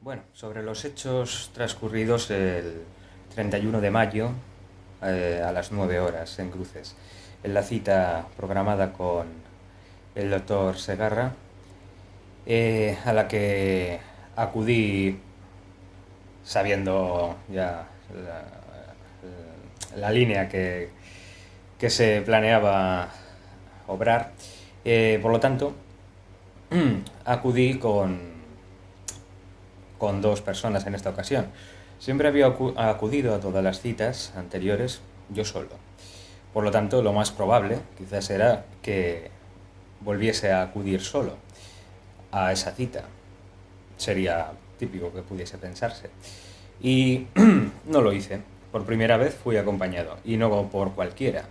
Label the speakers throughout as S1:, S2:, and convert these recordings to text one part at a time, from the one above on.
S1: Bueno, sobre los hechos transcurridos el 31 de mayo a las 9 horas en Cruces, en la cita programada con el doctor Segarra, a la que acudí sabiendo ya la línea que se planeaba obrar. Por lo tanto, acudí con dos personas en esta ocasión. Siempre había acudido a todas las citas anteriores yo solo. Por lo tanto, lo más probable quizás era que volviese a acudir solo a esa cita. Sería típico que pudiese pensarse. Y no lo hice. Por primera vez fui acompañado. Y no por cualquiera.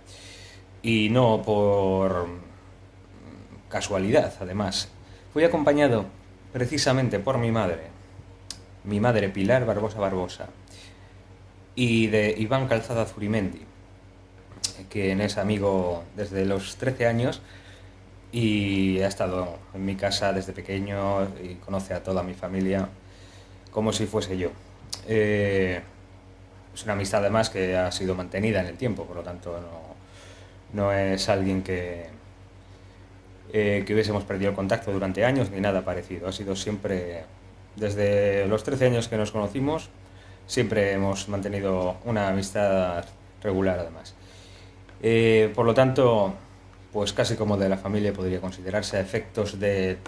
S1: Y no por casualidad, además. Fui acompañado precisamente por mi madre Pilar Barbosa Barbosa, y de Iván Calzada Zurimendi, quien es amigo desde los 13 años y ha estado en mi casa desde pequeño y conoce a toda mi familia como si fuese yo. Es una amistad además que ha sido mantenida en el tiempo, por lo tanto no es alguien que hubiésemos perdido el contacto durante años ni nada parecido. Ha sido siempre, desde los 13 años que nos conocimos, siempre hemos mantenido una amistad regular además. Por lo tanto, pues casi como de la familia podría considerarse, a efectos de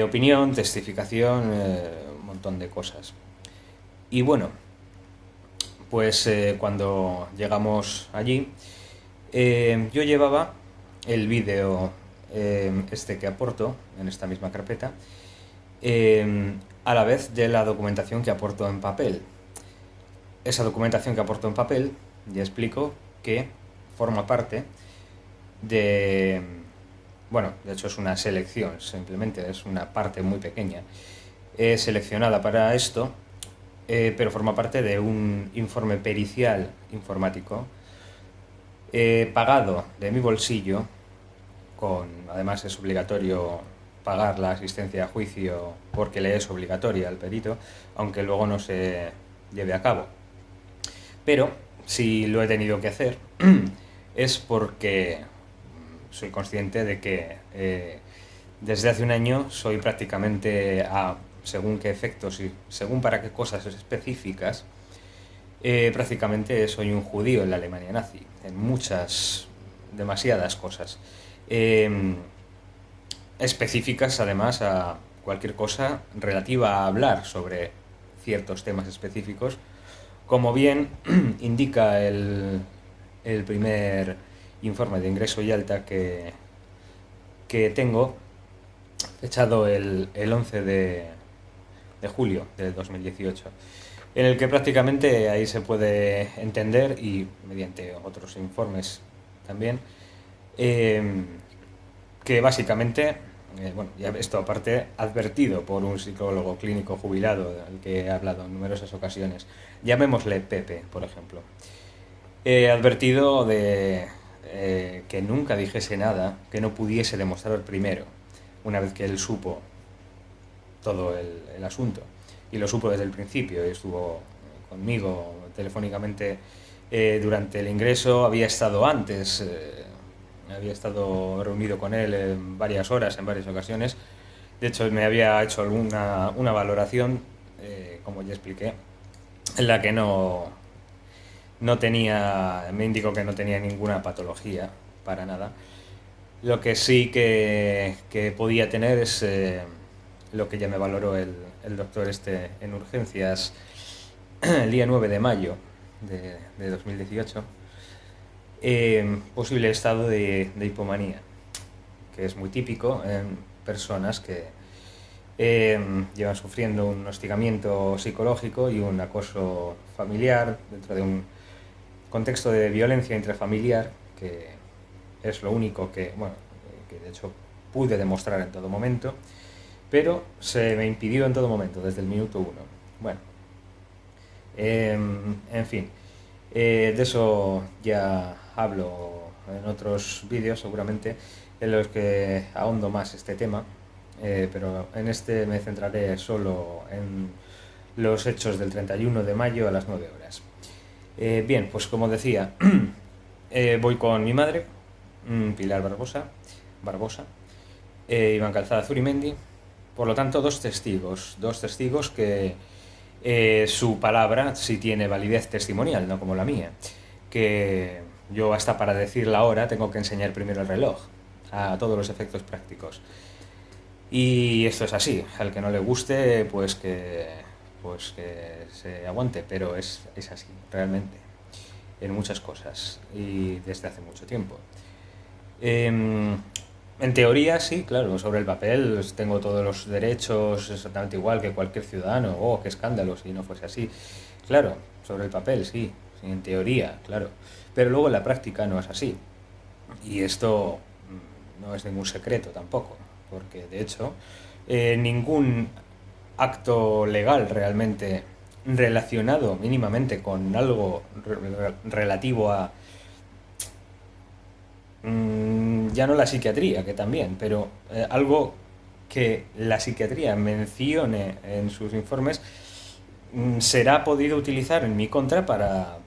S1: opinión, testificación, un montón de cosas. Y bueno, pues cuando llegamos allí, yo llevaba el vídeo este que aporto en esta misma carpeta, a la vez de la documentación que aporto en papel. Esa documentación que aporto en papel, ya explico que forma parte de... Bueno, de hecho es una selección, simplemente es una parte muy pequeña seleccionada para esto, pero forma parte de un informe pericial informático pagado de mi bolsillo, además es obligatorio pagar la asistencia a juicio porque le es obligatoria al perito, aunque luego no se lleve a cabo. Pero si lo he tenido que hacer es porque soy consciente de que desde hace un año soy prácticamente, según qué efectos y según para qué cosas específicas, prácticamente soy un judío en la Alemania nazi, en demasiadas cosas. Específicas además a cualquier cosa relativa a hablar sobre ciertos temas específicos, como bien indica el primer informe de ingreso y alta que tengo, fechado el 11 de julio del 2018, en el que prácticamente ahí se puede entender, y mediante otros informes también, que básicamente, bueno, ya esto aparte, advertido por un psicólogo clínico jubilado del que he hablado en numerosas ocasiones, llamémosle Pepe, por ejemplo, advertido de que nunca dijese nada que no pudiese demostrar primero, una vez que él supo todo el asunto, y lo supo desde el principio, y estuvo conmigo telefónicamente durante el ingreso, había estado antes, había estado reunido con él en varias horas, en varias ocasiones. De hecho, me había hecho una valoración, como ya expliqué, en la que no tenía, me indicó que no tenía ninguna patología, para nada. Lo que sí que podía tener es lo que ya me valoró el doctor este en urgencias el día 9 de mayo de 2018, posible estado de hipomanía, que es muy típico en personas que llevan sufriendo un hostigamiento psicológico y un acoso familiar dentro de un contexto de violencia intrafamiliar, que es lo único que de hecho pude demostrar en todo momento, pero se me impidió en todo momento, desde el minuto uno. Bueno, en fin, de eso ya hablo en otros vídeos seguramente, en los que ahondo más este tema, pero en este me centraré solo en los hechos del 31 de mayo a las 9 horas. Bien, pues como decía, voy con mi madre, Pilar Barbosa, Iván Calzada Zurimendi, por lo tanto dos testigos que su palabra sí tiene validez testimonial, no como la mía, que yo hasta para decir la hora tengo que enseñar primero el reloj, a todos los efectos prácticos. Y esto es así, al que no le guste, pues que se aguante, pero es así, realmente, en muchas cosas y desde hace mucho tiempo. En teoría, sí, claro, sobre el papel pues, tengo todos los derechos exactamente igual que cualquier ciudadano. Oh, qué escándalo si no fuese así. Claro, sobre el papel, sí, sí, en teoría, claro. Pero luego en la práctica no es así. Y esto no es ningún secreto tampoco, porque de hecho ningún acto legal realmente relacionado mínimamente con algo relativo a ya no la psiquiatría, que también, pero algo que la psiquiatría mencione en sus informes será podido utilizar en mi contra para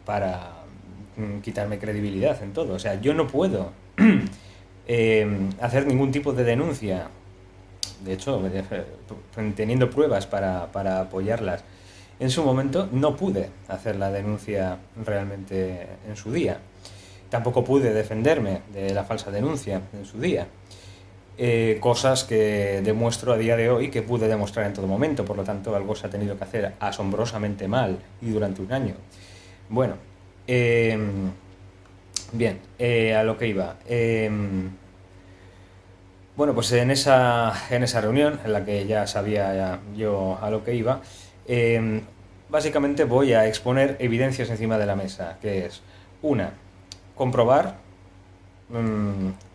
S1: quitarme credibilidad en todo. O sea, yo no puedo hacer ningún tipo de denuncia, de hecho, teniendo pruebas para apoyarlas. En su momento no pude hacer la denuncia realmente en su día. Tampoco pude defenderme de la falsa denuncia en su día. Cosas que demuestro a día de hoy que pude demostrar en todo momento. Por lo tanto, algo se ha tenido que hacer asombrosamente mal y durante un año. Bueno, bien, a lo que iba. Bueno, pues en esa reunión, en la que ya sabía yo a lo que iba, básicamente voy a exponer evidencias encima de la mesa, que es, una, comprobar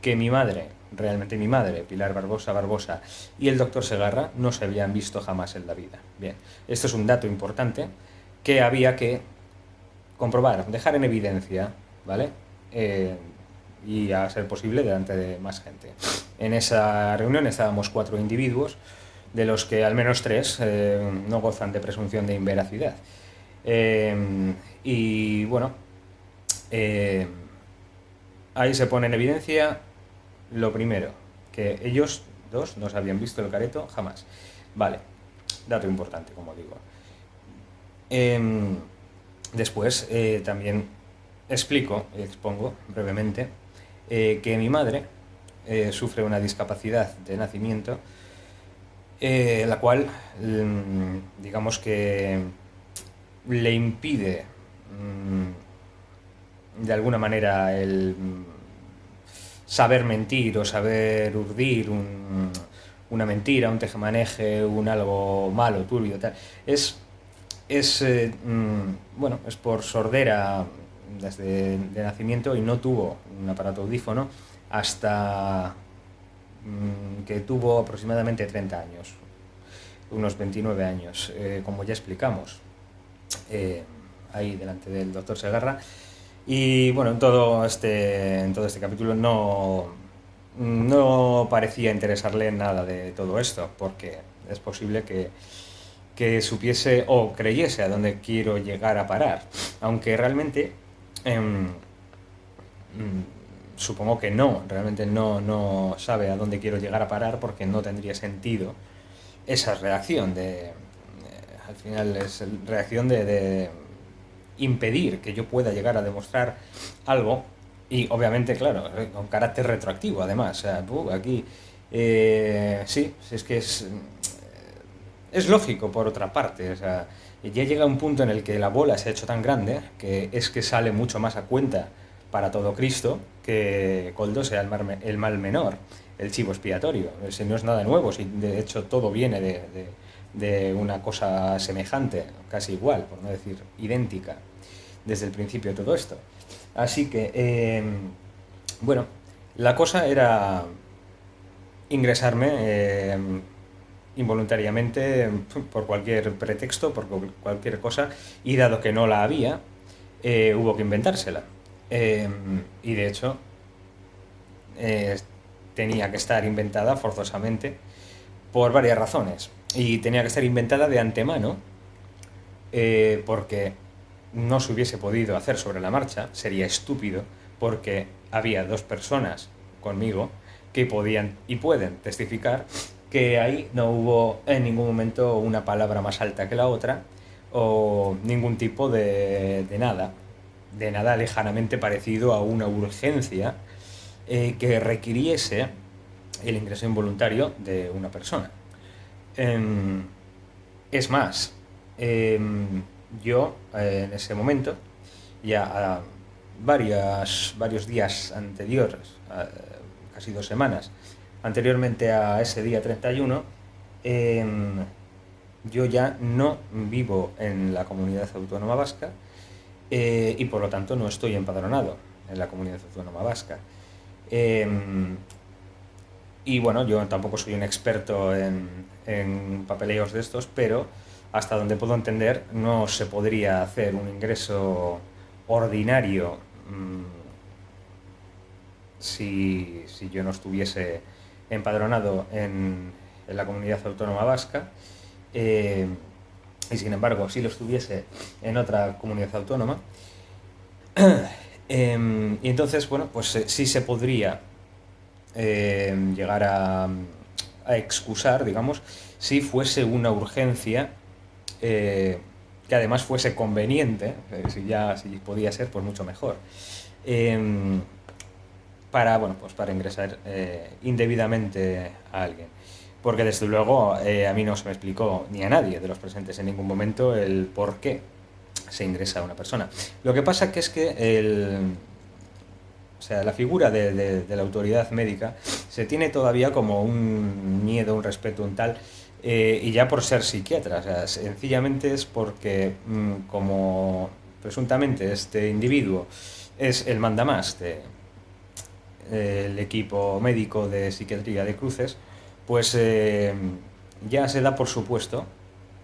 S1: que mi madre, realmente mi madre, Pilar Barbosa, y el doctor Segarra no se habían visto jamás en la vida. Bien, esto es un dato importante que había que comprobar, dejar en evidencia, ¿vale? Y a ser posible delante de más gente. En esa reunión estábamos 4 individuos, de los que al menos 3 no gozan de presunción de inveracidad. Y bueno, ahí se pone en evidencia lo primero, que ellos dos no se habían visto el careto jamás. Vale, dato importante, como digo. Después también expongo brevemente que mi madre sufre una discapacidad de nacimiento, la cual, digamos que le impide de alguna manera el saber mentir o saber urdir una mentira, un tejemaneje, un algo malo, turbio, tal. Bueno, es por sordera desde de nacimiento y no tuvo un aparato audífono hasta que tuvo aproximadamente 30 años, unos 29 años, como ya explicamos ahí delante del doctor Segarra. Y bueno, en todo este capítulo no parecía interesarle nada de todo esto, porque es posible que supiese o creyese a dónde quiero llegar a parar, aunque realmente supongo que realmente no sabe a dónde quiero llegar a parar, porque no tendría sentido esa reacción al final es reacción de impedir que yo pueda llegar a demostrar algo, y obviamente, claro, con carácter retroactivo además. O sea, aquí sí, es que es lógico por otra parte. O sea, ya llega un punto en el que la bola se ha hecho tan grande que es que sale mucho más a cuenta para todo Cristo que Coldo sea el mal menor, el chivo expiatorio. Si no es nada nuevo, si de hecho todo viene de una cosa semejante, casi igual, por no decir idéntica, desde el principio de todo esto. Así que, bueno, la cosa era ingresarme involuntariamente por cualquier pretexto, por cualquier cosa, y dado que no la había, hubo que inventársela. Y de hecho, tenía que estar inventada forzosamente, por varias razones. Y tenía que estar inventada de antemano, porque no se hubiese podido hacer sobre la marcha, sería estúpido, porque había dos personas conmigo que podían y pueden testificar que ahí no hubo en ningún momento una palabra más alta que la otra o ningún tipo de nada lejanamente parecido a una urgencia que requiriese el ingreso involuntario de una persona. Em, es más, yo en ese momento, ya varios días anteriores, casi 2 semanas, anteriormente a ese día 31, yo ya no vivo en la comunidad autónoma vasca y por lo tanto no estoy empadronado en la comunidad autónoma vasca. Y bueno, yo tampoco soy un experto en papeleos de estos, pero hasta donde puedo entender no se podría hacer un ingreso ordinario si yo no estuviese empadronado en la comunidad autónoma vasca. Y sin embargo, si lo estuviese en otra comunidad autónoma. Y entonces, bueno, pues sí se podría llegar a excusar, digamos, si fuese una urgencia que además fuese conveniente, si podía ser, pues mucho mejor, para ingresar indebidamente a alguien. Porque desde luego a mí no se me explicó, ni a nadie de los presentes en ningún momento, el por qué se ingresa a una persona. Lo que pasa que es que la figura de la autoridad médica se tiene todavía como un miedo, un respeto, un tal, y ya por ser psiquiatra, o sea, sencillamente es porque como presuntamente este individuo es el mandamás del equipo médico de psiquiatría de Cruces, pues ya se da por supuesto,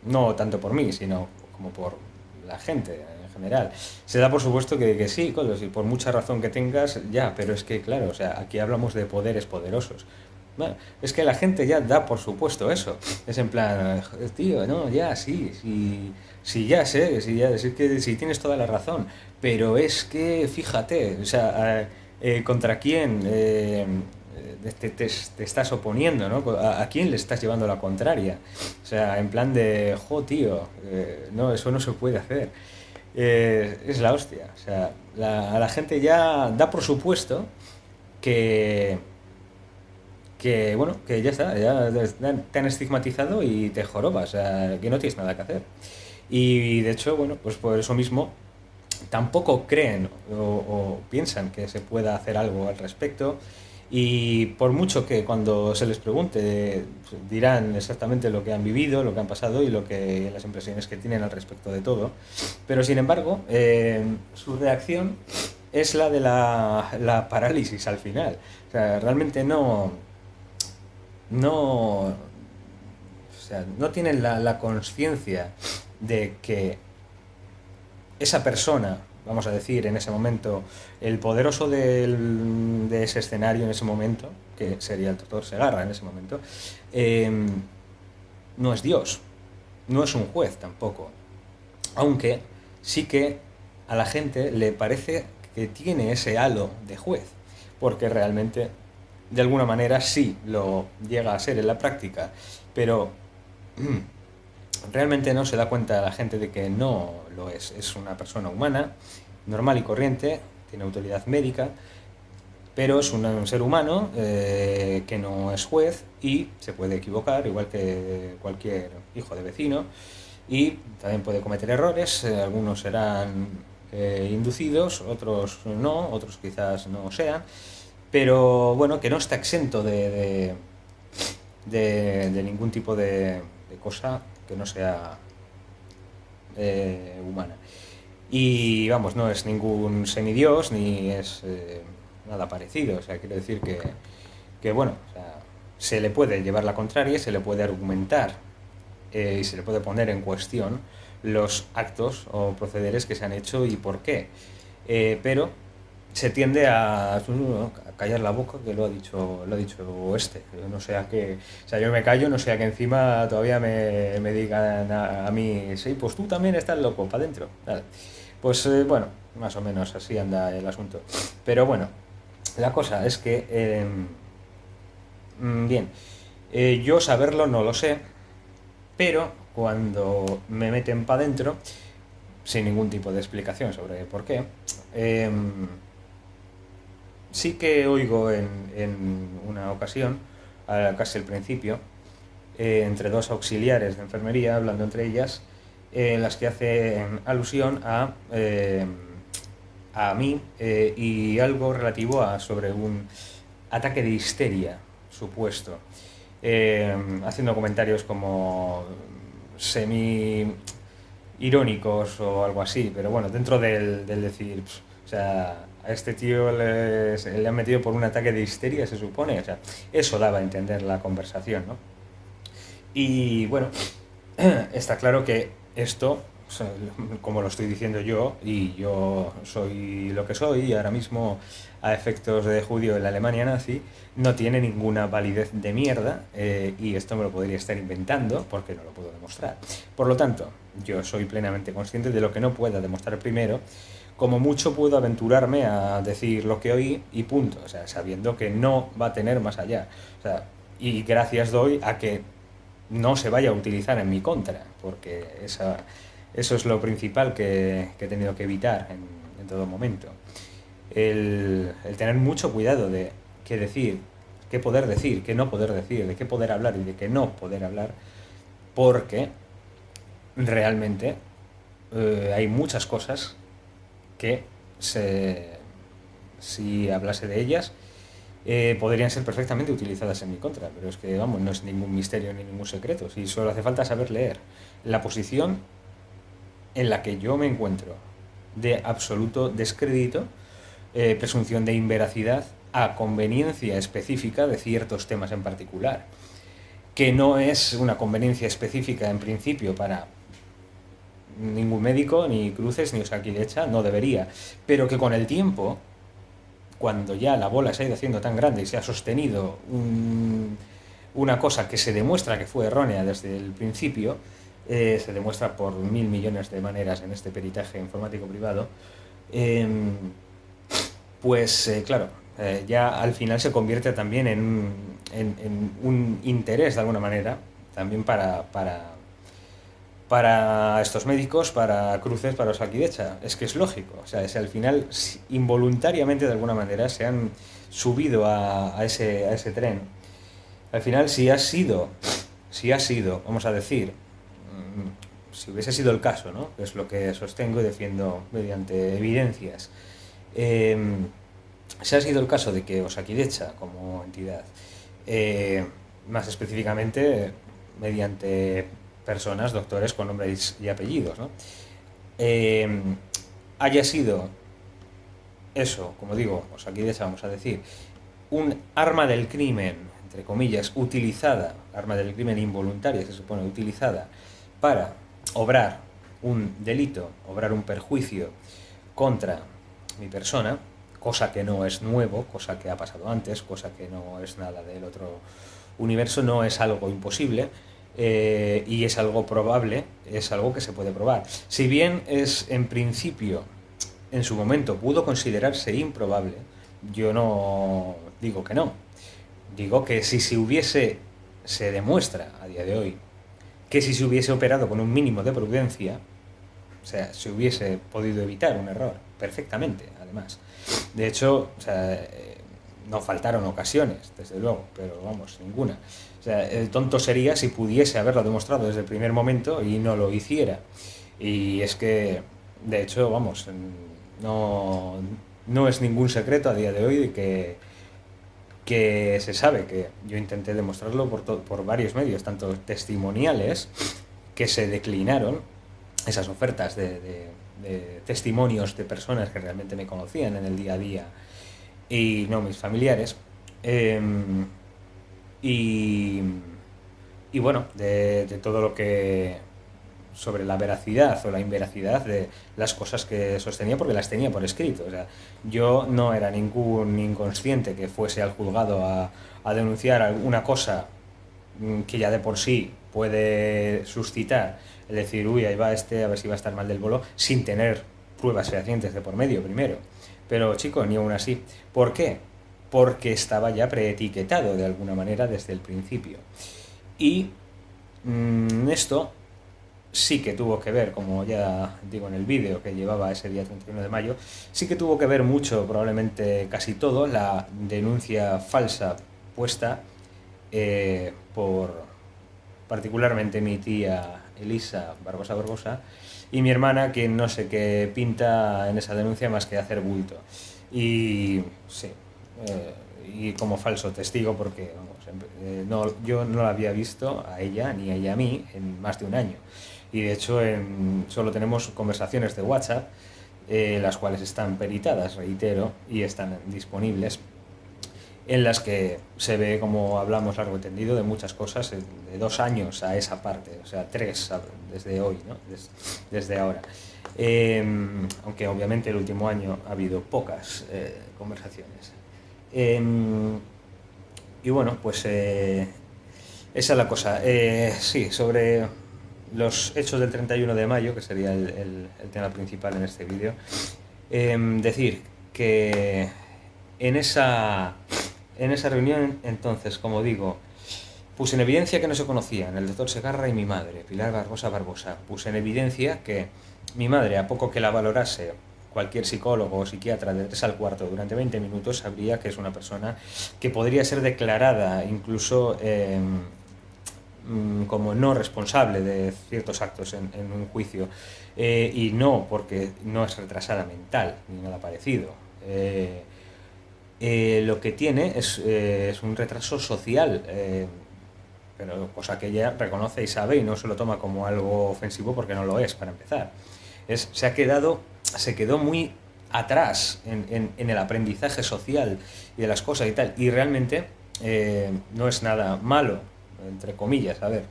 S1: no tanto por mí, sino como por la gente en general, se da por supuesto que sí, Coldos, y por mucha razón que tengas, ya, pero es que claro, o sea, aquí hablamos de poderes poderosos. Bueno, es que la gente ya da por supuesto eso. Es en plan, tío, no, ya, sí, ya sé, es que sí tienes toda la razón, pero es que fíjate, o sea, contra quién te estás oponiendo, ¿no? ¿A quién le estás llevando la contraria? O sea, en plan de, jo, tío, no, eso no se puede hacer. Es la hostia. O sea, a la gente ya da por supuesto que, bueno, que ya está, ya te han estigmatizado y te jorobas, o sea, que no tienes nada que hacer. Y de hecho, bueno, pues por eso mismo tampoco creen o piensan que se pueda hacer algo al respecto. Y por mucho que cuando se les pregunte dirán exactamente lo que han vivido, lo que han pasado y las impresiones que tienen al respecto de todo, pero sin embargo su reacción es la de la parálisis al final. O sea, realmente no, no tienen la conciencia de que esa persona, vamos a decir, en ese momento, el poderoso de ese escenario en ese momento, que sería el doctor Segarra en ese momento, no es Dios, no es un juez tampoco, aunque sí que a la gente le parece que tiene ese halo de juez, porque realmente de alguna manera sí lo llega a ser en la práctica, pero realmente no se da cuenta la gente de que no lo es. Es una persona humana, normal y corriente, tiene autoridad médica, pero es un ser humano que no es juez y se puede equivocar, igual que cualquier hijo de vecino, y también puede cometer errores, algunos serán inducidos, otros no, otros quizás no sean, pero bueno, que no está exento de ningún tipo de cosa que no sea humana. Y vamos, no es ningún semidios ni es nada parecido. O sea, quiero decir que bueno, o sea, se le puede llevar la contraria, se le puede argumentar y se le puede poner en cuestión los actos o procederes que se han hecho y por qué. Pero se tiende a callar la boca, que lo ha dicho este. Yo no sea que, o sea, yo me callo, no sea que encima todavía me digan a mí, sí, pues tú también estás loco, para adentro. Vale. Pues bueno, más o menos así anda el asunto. Pero bueno, la cosa es que, bien, yo saberlo no lo sé, pero cuando me meten para adentro, sin ningún tipo de explicación sobre por qué, sí que oigo en una ocasión, casi al principio, entre dos auxiliares de enfermería, hablando entre ellas, en las que hacen alusión a mí y algo relativo a sobre un ataque de histeria supuesto, haciendo comentarios como semi irónicos o algo así, pero bueno, dentro del decir, o sea, a este tío le han metido por un ataque de histeria, se supone, o sea, eso daba a entender la conversación, ¿no? Y bueno, está claro que esto, o sea, como lo estoy diciendo yo, y yo soy lo que soy, y ahora mismo a efectos de judío en la Alemania nazi, no tiene ninguna validez de mierda, y esto me lo podría estar inventando porque no lo puedo demostrar. Por lo tanto, yo soy plenamente consciente de lo que no pueda demostrar primero. Como mucho puedo aventurarme a decir lo que oí y punto, o sea, sabiendo que no va a tener más allá. O sea, y gracias doy a que no se vaya a utilizar en mi contra, porque eso es lo principal que he tenido que evitar en todo momento. El tener mucho cuidado de qué decir, qué no poder decir, de qué poder hablar y de qué no poder hablar, porque realmente hay muchas cosas que si hablase de ellas podrían ser perfectamente utilizadas en mi contra, pero es que, vamos, no es ningún misterio ni ningún secreto, si solo hace falta saber leer. La posición en la que yo me encuentro de absoluto descrédito, presunción de inveracidad, a conveniencia específica de ciertos temas en particular, que no es una conveniencia específica en principio para ningún médico, ni cruces, ni osakidetza, no debería, pero que con el tiempo, cuando ya la bola se ha ido haciendo tan grande y se ha sostenido una cosa que se demuestra que fue errónea desde el principio, se demuestra por 1.000 millones de maneras en este peritaje informático privado, eh, pues claro, ya al final se convierte también en un interés de alguna manera, también para estos médicos, para cruces, para osakidetza. Es que es lógico, o sea, es al final involuntariamente de alguna manera se han subido a ese tren. Al final, si ha sido, vamos a decir, si hubiese sido el caso, ¿no? Que es lo que sostengo y defiendo mediante evidencias, eh, si ha sido el caso de que osakidetza como entidad, eh, más específicamente mediante personas, doctores con nombres y apellidos, ¿no? Eh, haya sido eso, como digo, osakidetza vamos a decir, un arma del crimen, entre comillas, utilizada, arma del crimen involuntaria, se supone, utilizada para obrar un delito, obrar un perjuicio contra mi persona, cosa que no es nuevo, cosa que ha pasado antes, cosa que no es nada del otro universo, no es algo imposible, y es algo probable, es algo que se puede probar. Si bien es en principio, en su momento pudo considerarse improbable, yo no digo que no. Digo que si se demuestra a día de hoy, que si se hubiese operado con un mínimo de prudencia, o sea, se hubiese podido evitar un error, perfectamente, además. De hecho, o sea, no faltaron ocasiones, desde luego, pero vamos, ninguna. O sea, el tonto sería si pudiese haberlo demostrado desde el primer momento y no lo hiciera. Y es que, de hecho, vamos, no, no es ningún secreto a día de hoy de que se sabe que yo intenté demostrarlo por varios medios, tanto testimoniales, que se declinaron esas ofertas de testimonios de personas que realmente me conocían en el día a día y no mis familiares. eh, y, y bueno, de todo lo que sobre la veracidad o la inveracidad de las cosas que sostenía, porque las tenía por escrito. O sea, yo no era ningún inconsciente que fuese al juzgado a denunciar alguna cosa que ya de por sí puede suscitar el decir, uy, ahí va este, a ver si va a estar mal del bolo, sin tener pruebas fehacientes de por medio primero. Pero chicos, ni aún así. ¿Por qué? Porque estaba ya preetiquetado de alguna manera desde el principio. Y esto sí que tuvo que ver, como ya digo en el vídeo que llevaba ese día 31 de mayo, sí que tuvo que ver mucho, probablemente casi todo, la denuncia falsa puesta por particularmente mi tía Elisa Barbosa Barbosa y mi hermana, que no sé qué pinta en esa denuncia más que hacer bulto. Y sí, y como falso testigo, porque vamos, no, yo no la había visto a ella ni ella a mí en más de un año. Y de hecho solo tenemos conversaciones de WhatsApp, las cuales están peritadas, reitero, y están disponibles, en las que se ve como hablamos largo y tendido de muchas cosas, de 2 años a esa parte, o sea, 3 desde hoy, ¿no? Desde ahora. Aunque obviamente el último año ha habido pocas conversaciones. Y bueno, pues esa es la cosa. Sí, sobre los hechos del 31 de mayo, que sería el tema principal en este vídeo, decir que en esa reunión, entonces, como digo, puse en evidencia que no se conocían el doctor Segarra y mi madre, Pilar Barbosa Barbosa. Puse en evidencia que mi madre, a poco que la valorase cualquier psicólogo o psiquiatra de 3 al cuarto durante 20 minutos, sabría que es una persona que podría ser declarada incluso como no responsable de ciertos actos en un juicio, y no porque no es retrasada mental ni nada parecido. Lo que tiene es un retraso social, pero cosa que ella reconoce y sabe y no se lo toma como algo ofensivo, porque no lo es, para empezar. Se quedó muy atrás en el aprendizaje social y de las cosas y tal, y realmente no es nada malo, entre comillas. A ver,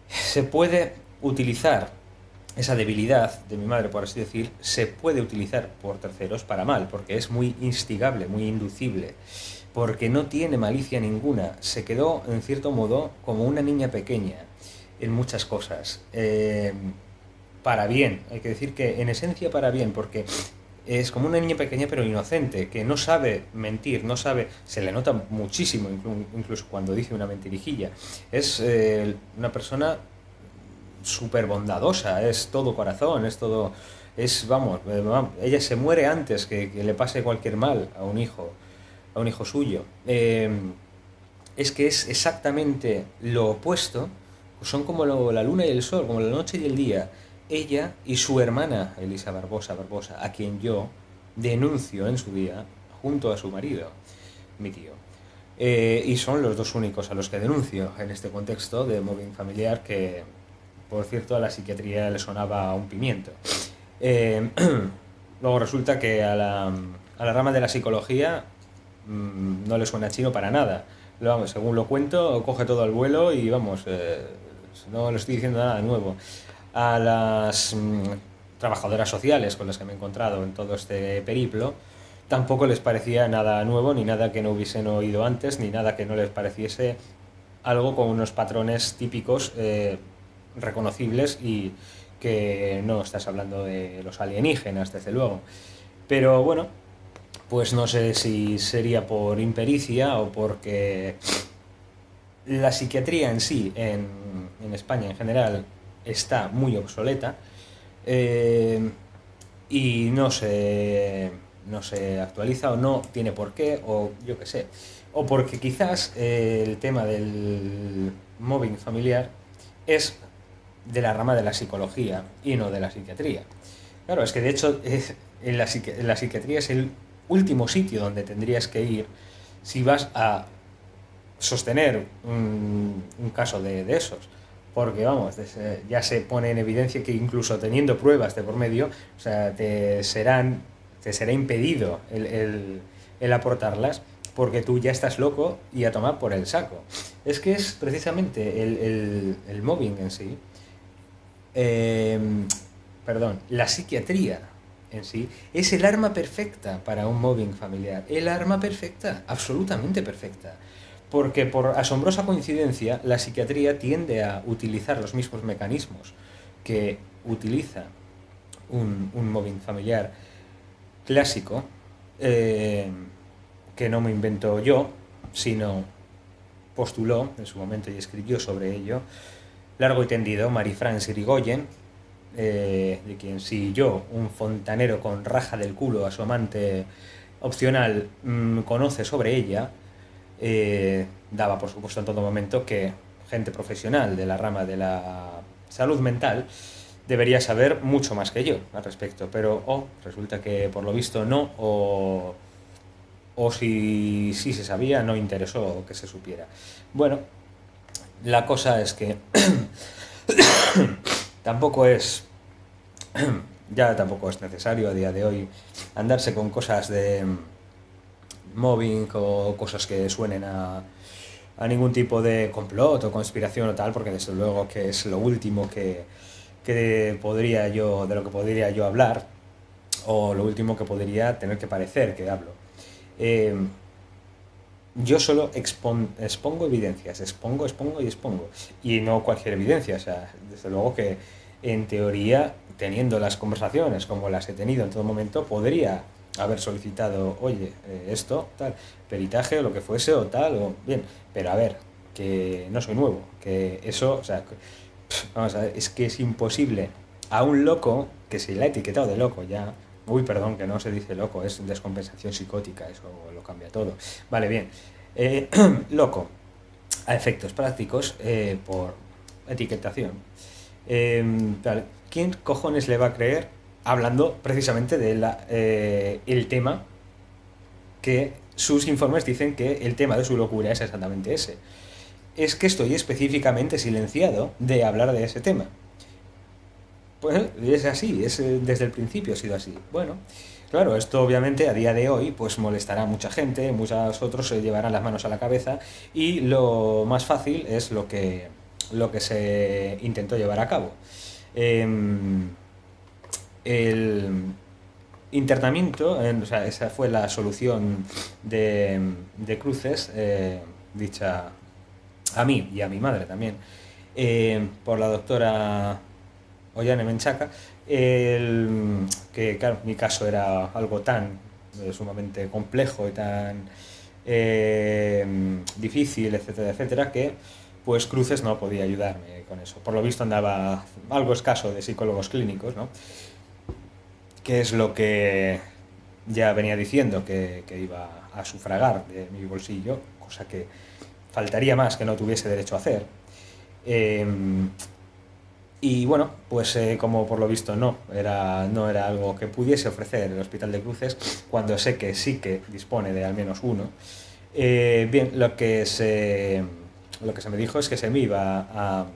S1: se puede utilizar esa debilidad de mi madre, por así decir, se puede utilizar por terceros para mal, porque es muy instigable, muy inducible, porque no tiene malicia ninguna. Se quedó, en cierto modo, como una niña pequeña en muchas cosas. Para bien, hay que decir que en esencia para bien, porque es como una niña pequeña pero inocente, que no sabe mentir, no sabe, se le nota muchísimo, incluso cuando dice una mentirijilla. Es una persona súper bondadosa, es todo corazón, es todo, vamos, ella se muere antes que le pase cualquier mal a un hijo suyo. Es que es exactamente lo opuesto, son como la luna y el sol, como la noche y el día. Ella y su hermana, Elisa Barbosa Barbosa, a quien yo denuncio en su día, junto a su marido, mi tío. Y son los dos únicos a los que denuncio en este contexto de mobbing familiar, que, por cierto, a la psiquiatría le sonaba a un pimiento. Luego resulta que a la rama de la psicología no le suena chino para nada. Vamos, según lo cuento, coge todo al vuelo y vamos, no le estoy diciendo nada nuevo. A las trabajadoras sociales con las que me he encontrado en todo este periplo, tampoco les parecía nada nuevo, ni nada que no hubiesen oído antes, ni nada que no les pareciese algo con unos patrones típicos reconocibles, y que no estás hablando de los alienígenas, desde luego. Pero bueno, pues no sé si sería por impericia o porque la psiquiatría en sí, en España en general, está muy obsoleta, y no se actualiza, o no tiene por qué, o yo qué sé. O porque quizás el tema del mobbing familiar es de la rama de la psicología y no de la psiquiatría. Claro, es que de hecho la psiquiatría es el último sitio donde tendrías que ir si vas a sostener un caso de esos. Porque vamos, ya se pone en evidencia que incluso teniendo pruebas de por medio, o sea, te será impedido el aportarlas, porque tú ya estás loco y a tomar por el saco. Es que es precisamente el mobbing en sí, eh, perdón, la psiquiatría en sí es el arma perfecta para un mobbing familiar. El arma perfecta, absolutamente perfecta. Porque por asombrosa coincidencia, la psiquiatría tiende a utilizar los mismos mecanismos que utiliza un mobbing familiar clásico, eh, que no me invento yo, sino postuló en su momento y escribió sobre ello, largo y tendido, Marie-France Irigoyen, de quien si yo, un fontanero con raja del culo a su amante opcional, conoce sobre ella, daba por supuesto en todo momento que gente profesional de la rama de la salud mental debería saber mucho más que yo al respecto, pero resulta que por lo visto no, o si sí se sabía, no interesó que se supiera. Bueno, la cosa es que tampoco es ya tampoco es necesario a día de hoy andarse con cosas de mobbing o cosas que suenen a ningún tipo de complot o conspiración o tal, porque desde luego que es lo último que podría yo, de lo que podría yo hablar, o lo último que podría tener que parecer que hablo. Eh, yo solo expongo evidencias, expongo y expongo. Y no cualquier evidencia, o sea, desde luego que en teoría, teniendo las conversaciones como las he tenido en todo momento, podría haber solicitado, oye, esto, tal, peritaje o lo que fuese o tal, o bien, pero a ver, que no soy nuevo, que eso, o sea, vamos a ver, es que es imposible a un loco que se le ha etiquetado de loco ya. Uy, perdón, que no se dice loco, es descompensación psicótica, eso lo cambia todo. Vale, bien. Eh, loco, a efectos prácticos, por etiquetación. Tal, ¿quién cojones le va a creer hablando precisamente de el tema que sus informes dicen que el tema de su locura es exactamente ese? Es que estoy específicamente silenciado de hablar de ese tema. Pues es así, desde el principio ha sido así. Bueno, claro, esto obviamente a día de hoy pues molestará a mucha gente, muchos otros se llevarán las manos a la cabeza y lo más fácil es lo que se intentó llevar a cabo. Em, el internamiento, o sea, esa fue la solución de Cruces, dicha a mí y a mi madre también, por la doctora Ollane Menchaca, que claro, mi caso era algo tan sumamente complejo y tan difícil, etcétera, etcétera, que pues Cruces no podía ayudarme con eso. Por lo visto andaba algo escaso de psicólogos clínicos, ¿no? Que es lo que ya venía diciendo que iba a sufragar de mi bolsillo, cosa que faltaría más que no tuviese derecho a hacer. Eh, y bueno, pues como por lo visto no era algo que pudiese ofrecer el Hospital de Cruces, cuando sé que sí que dispone de al menos uno. Bien, lo que se me dijo es que se me iba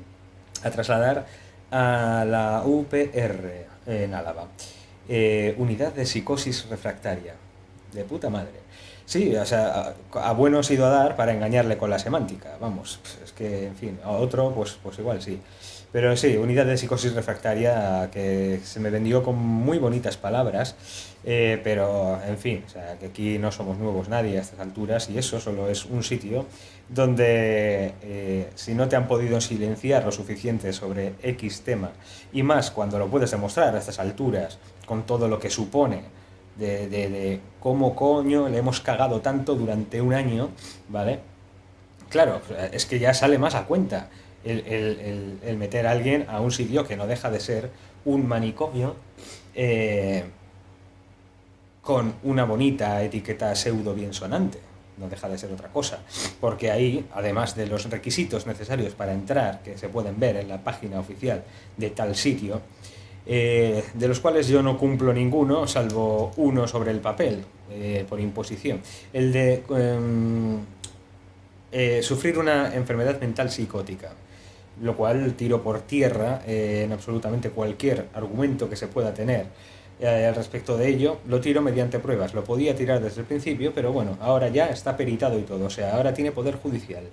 S1: a trasladar a la UPR en Álava. Unidad de psicosis refractaria. De puta madre. Sí, o sea, a bueno se ido a dar para engañarle con la semántica. Vamos, es que, en fin, a otro, pues igual sí. Pero sí, unidad de psicosis refractaria que se me vendió con muy bonitas palabras, pero en fin, o sea, que aquí no somos nuevos nadie a estas alturas y eso solo es un sitio donde si no te han podido silenciar lo suficiente sobre X tema y más cuando lo puedes demostrar a estas alturas con todo lo que supone de cómo coño le hemos cagado tanto durante un año, ¿vale? Claro, es que ya sale más a cuenta el meter a alguien a un sitio que no deja de ser un manicomio, con una bonita etiqueta pseudo bien sonante. No deja de ser otra cosa, porque ahí, además de los requisitos necesarios para entrar, que se pueden ver en la página oficial de tal sitio, de los cuales yo no cumplo ninguno, salvo uno sobre el papel, por imposición. El de sufrir una enfermedad mental psicótica, lo cual tiro por tierra en absolutamente cualquier argumento que se pueda tener al respecto de ello, lo tiro mediante pruebas. Lo podía tirar desde el principio, pero bueno, ahora ya está peritado y todo, o sea, ahora tiene poder judicial,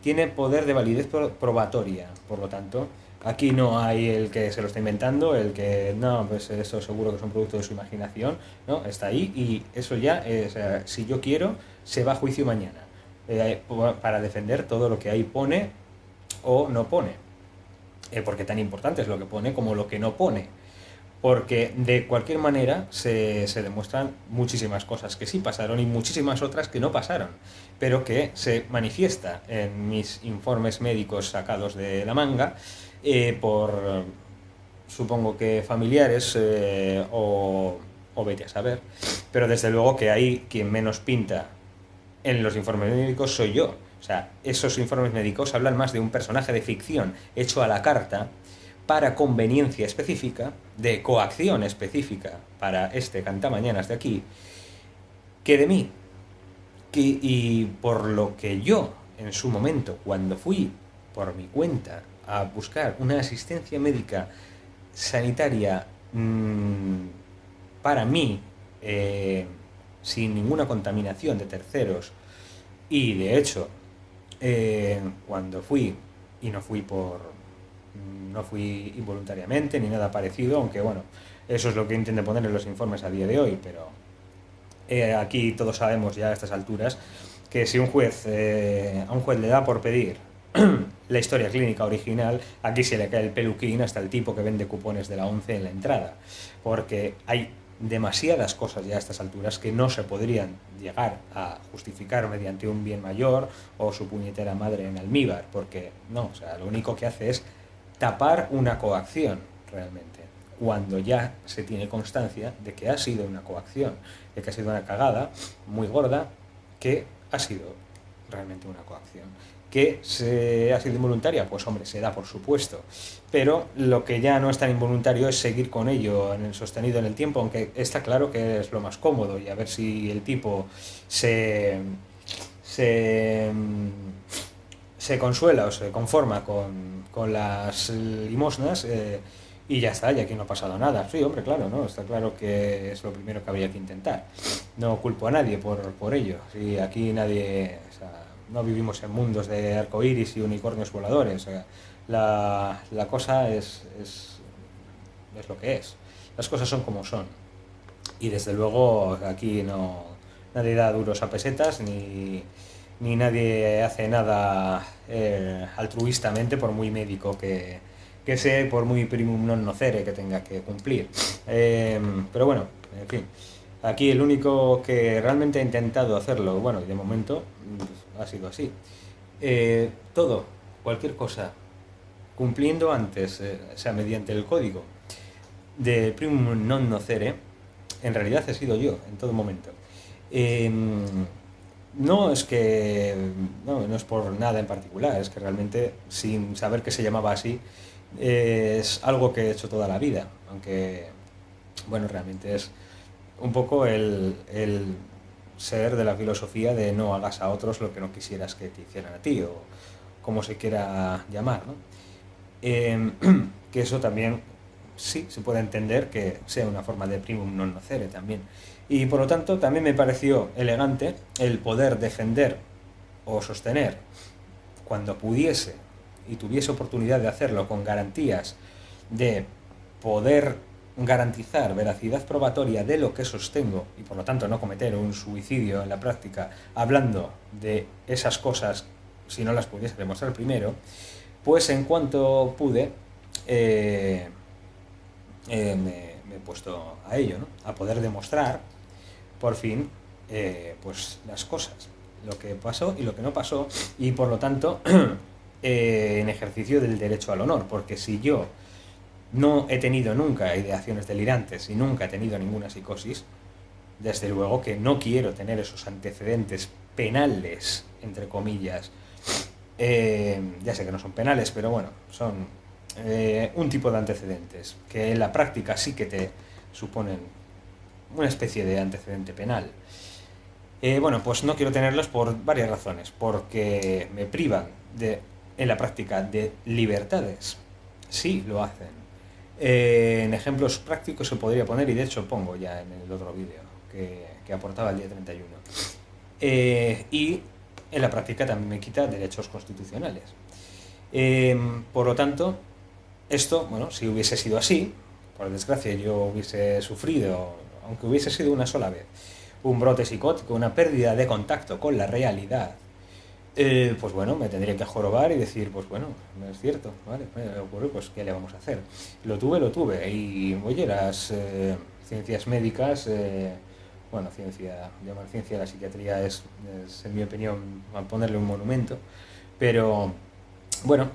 S1: tiene poder de validez probatoria, por lo tanto, Aquí no hay el que se lo está inventando, el que no, pues eso seguro que es un producto de su imaginación, ¿no? Está ahí y eso ya, o sea, si yo quiero, se va a juicio mañana para defender todo lo que ahí pone o no pone. Porque tan importante es lo que pone como lo que no pone. Porque de cualquier manera se demuestran muchísimas cosas que sí pasaron y muchísimas otras que no pasaron, pero que se manifiesta en mis informes médicos sacados de la manga por, supongo que familiares o vete a saber, pero desde luego que ahí quien menos pinta en los informes médicos soy yo. O sea, esos informes médicos hablan más de un personaje de ficción hecho a la carta para conveniencia específica, de coacción específica para este cantamañanas de aquí, que de mí. Y por lo que yo, en su momento, cuando fui por mi cuenta a buscar una asistencia médica sanitaria para mí, sin ninguna contaminación de terceros, y de hecho, cuando fui, y no fui involuntariamente ni nada parecido, aunque bueno, eso es lo que intenten poner en los informes a día de hoy, pero aquí todos sabemos ya a estas alturas que si a un juez le da por pedir la historia clínica original, aquí se le cae el peluquín hasta el tipo que vende cupones de la 11 en la entrada, porque hay demasiadas cosas ya a estas alturas que no se podrían llegar a justificar mediante un bien mayor o su puñetera madre en almíbar, porque no, o sea, lo único que hace es tapar una coacción realmente, cuando ya se tiene constancia de que ha sido una coacción, de que ha sido una cagada muy gorda, que ha sido realmente una coacción. ¿Que ha sido involuntaria? Pues hombre, se da por supuesto. Pero lo que ya no es tan involuntario es seguir con ello en el sostenido en el tiempo, aunque está claro que es lo más cómodo, y a ver si el tipo se, se consuela o se conforma con las limosnas y ya está, y aquí no ha pasado nada. Sí, hombre, claro, ¿no? Está claro que es lo primero que habría que intentar. No culpo a nadie por ello. Si aquí nadie... O sea, no vivimos en mundos de arcoíris y unicornios voladores. O sea, la cosa es lo que es. Las cosas son como son. Y desde luego aquí no nadie da duros a pesetas ni nadie hace nada altruistamente, por muy médico que sea, por muy primum non nocere que tenga que cumplir. Pero bueno, en fin. Aquí el único que realmente ha intentado hacerlo, bueno, y de momento ha sido así. Todo, cualquier cosa, cumpliendo antes, o sea, mediante el código de primum non nocere, en realidad he sido yo en todo momento. No es que no es por nada en particular, es que realmente sin saber que se llamaba así es algo que he hecho toda la vida, aunque bueno, realmente es un poco el ser de la filosofía de no hagas a otros lo que no quisieras que te hicieran a ti, o como se quiera llamar, ¿no? Que eso también sí se puede entender que sea una forma de primum non nocere también. Y por lo tanto también me pareció elegante el poder defender o sostener cuando pudiese y tuviese oportunidad de hacerlo con garantías de poder garantizar veracidad probatoria de lo que sostengo y por lo tanto no cometer un suicidio en la práctica hablando de esas cosas si no las pudiese demostrar primero, pues en cuanto pude me he puesto a ello, ¿no? A poder demostrar por fin pues las cosas, lo que pasó y lo que no pasó, y por lo tanto en ejercicio del derecho al honor, porque si yo no he tenido nunca ideaciones delirantes y nunca he tenido ninguna psicosis, desde luego que no quiero tener esos antecedentes penales, entre comillas. Ya sé que no son penales, pero bueno, son un tipo de antecedentes que en la práctica sí que te suponen una especie de antecedente penal. Bueno, pues no quiero tenerlos por varias razones, porque me privan en la práctica de libertades. Sí, lo hacen. En ejemplos prácticos se podría poner, y de hecho pongo ya en el otro vídeo que aportaba el día 31. Y en la práctica también me quita derechos constitucionales. Por lo tanto, Esto, bueno, si hubiese sido así, por desgracia yo hubiese sufrido, aunque hubiese sido una sola vez, un brote psicótico, una pérdida de contacto con la realidad, pues bueno, me tendría que jorobar y decir, pues bueno, no es cierto, ¿vale? Ocurre, pues ¿qué le vamos a hacer? Lo tuve, y oye, las ciencias médicas, bueno, llamar ciencia a la psiquiatría es, en mi opinión, a ponerle un monumento, pero bueno,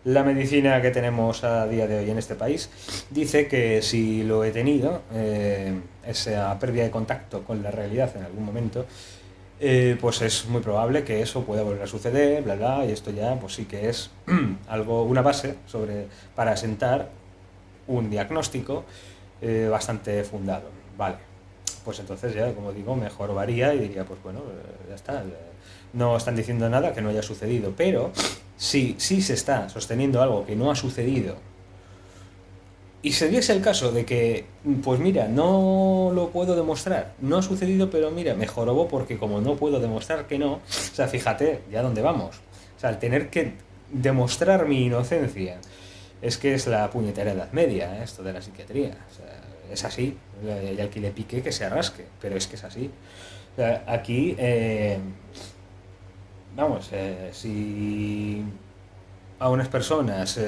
S1: la medicina que tenemos a día de hoy en este país dice que si lo he tenido, esa pérdida de contacto con la realidad en algún momento, pues es muy probable que eso pueda volver a suceder, bla, bla, y esto ya pues sí que es algo, una base para asentar un diagnóstico bastante fundado. Vale, pues entonces ya, como digo, mejor varía y diría, pues bueno, ya está. No están diciendo nada que no haya sucedido, pero si se está sosteniendo algo que no ha sucedido y se diese el caso de que, pues mira, no lo puedo demostrar, no ha sucedido, pero mira, me jorobó porque como no puedo demostrar que no, o sea, fíjate, ya dónde vamos. O sea, el tener que demostrar mi inocencia es que es la puñetera edad media, esto de la psiquiatría. O sea, es así, y al que le pique que se arrasque, pero es que es así. O sea, aquí, vamos, si a unas personas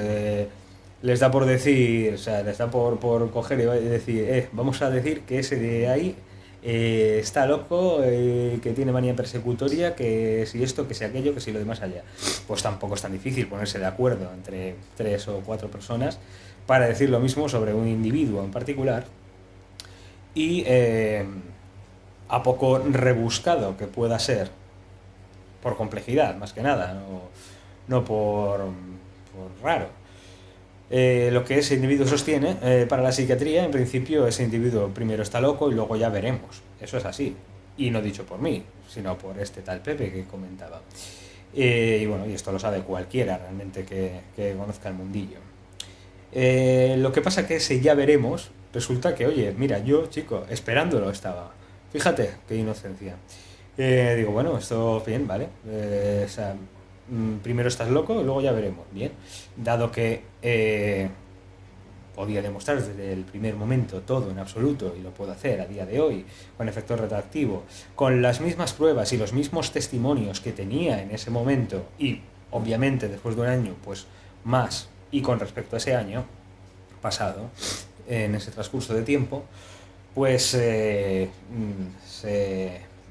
S1: les da por decir, o sea, les da por coger y decir, vamos a decir que ese de ahí está loco, que tiene manía persecutoria, que si esto, que si aquello, que si lo demás allá. Pues tampoco es tan difícil ponerse de acuerdo entre 3 o 4 personas para decir lo mismo sobre un individuo en particular y a poco rebuscado que pueda ser, por complejidad más que nada, no por raro. Lo que ese individuo sostiene, para la psiquiatría, en principio ese individuo primero está loco y luego ya veremos. Eso es así. Y no dicho por mí, sino por este tal Pepe que comentaba. Y bueno, y esto lo sabe cualquiera realmente que conozca el mundillo. Lo que pasa que ese ya veremos, resulta que, oye, mira, yo, chico, esperándolo estaba. Fíjate, qué inocencia. Digo, bueno, esto bien, ¿vale? O sea, primero estás loco y luego ya veremos. Bien, dado que podía demostrar desde el primer momento todo en absoluto y lo puedo hacer a día de hoy con efecto retroactivo, con las mismas pruebas y los mismos testimonios que tenía en ese momento y obviamente después de un año pues más y con respecto a ese año pasado en ese transcurso de tiempo pues ya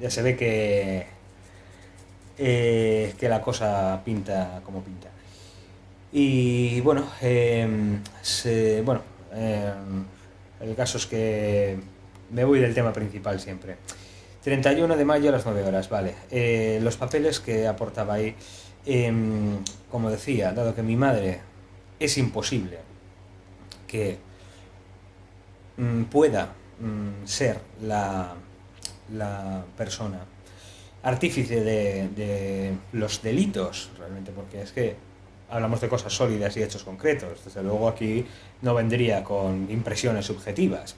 S1: se ve que la cosa pinta como pinta. Y bueno, el caso es que me voy del tema principal siempre. 31 de mayo a las 9 horas, vale. Los papeles que aportaba ahí, como decía, dado que mi madre es imposible que pueda ser la persona artífice de los delitos, realmente, porque es que hablamos de cosas sólidas y hechos concretos. Desde luego aquí no vendría con impresiones subjetivas.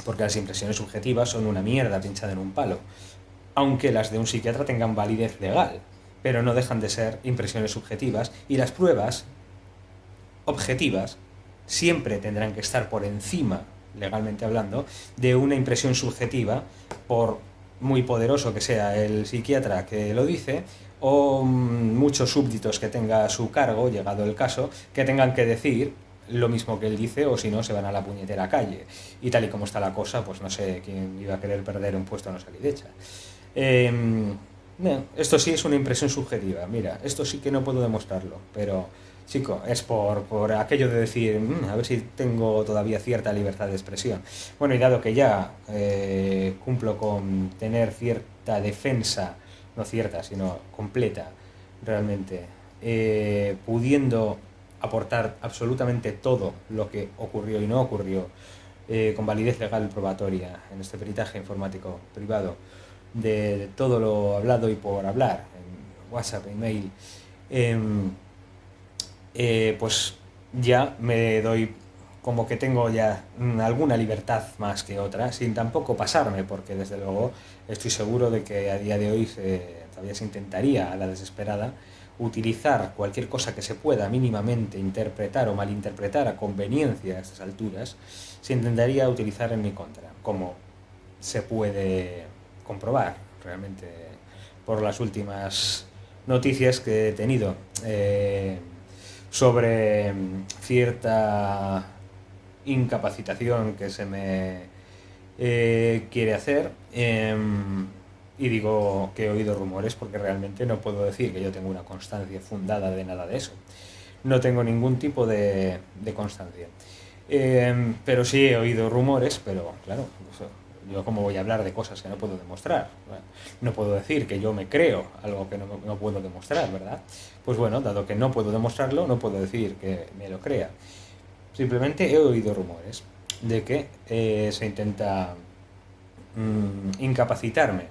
S1: Porque las impresiones subjetivas son una mierda pinchada en un palo. Aunque las de un psiquiatra tengan validez legal, pero no dejan de ser impresiones subjetivas y las pruebas objetivas siempre tendrán que estar por encima, legalmente hablando, de una impresión subjetiva, por muy poderoso que sea el psiquiatra que lo dice, o muchos súbditos que tenga a su cargo, llegado el caso, que tengan que decir lo mismo que él dice, o si no se van a la puñetera calle. Y tal y como está la cosa, pues no sé quién iba a querer perder un puesto en Osalidecha. Esto sí es una impresión subjetiva, mira, esto sí que no puedo demostrarlo, pero chico, es por aquello de decir, a ver si tengo todavía cierta libertad de expresión. Bueno, y dado que ya cumplo con tener cierta defensa, no cierta, sino completa, realmente, pudiendo aportar absolutamente todo lo que ocurrió y no ocurrió, con validez legal probatoria en este peritaje informático privado, de todo lo hablado y por hablar, en WhatsApp, email, pues ya me doy como que tengo ya alguna libertad más que otra, sin tampoco pasarme, porque desde luego estoy seguro de que a día de hoy todavía se intentaría a la desesperada utilizar cualquier cosa que se pueda mínimamente interpretar o malinterpretar a conveniencia a estas alturas, se intentaría utilizar en mi contra, como se puede comprobar realmente por las últimas noticias que he tenido sobre cierta incapacitación que se me quiere hacer. Y digo que he oído rumores porque realmente no puedo decir que yo tengo una constancia fundada de nada de eso. No tengo ningún tipo de constancia. Pero sí he oído rumores, pero claro, yo cómo voy a hablar de cosas que no puedo demostrar. Bueno, no puedo decir que yo me creo algo que no puedo demostrar, ¿verdad? Pues bueno, dado que no puedo demostrarlo, no puedo decir que me lo crea. Simplemente he oído rumores de que se intenta incapacitarme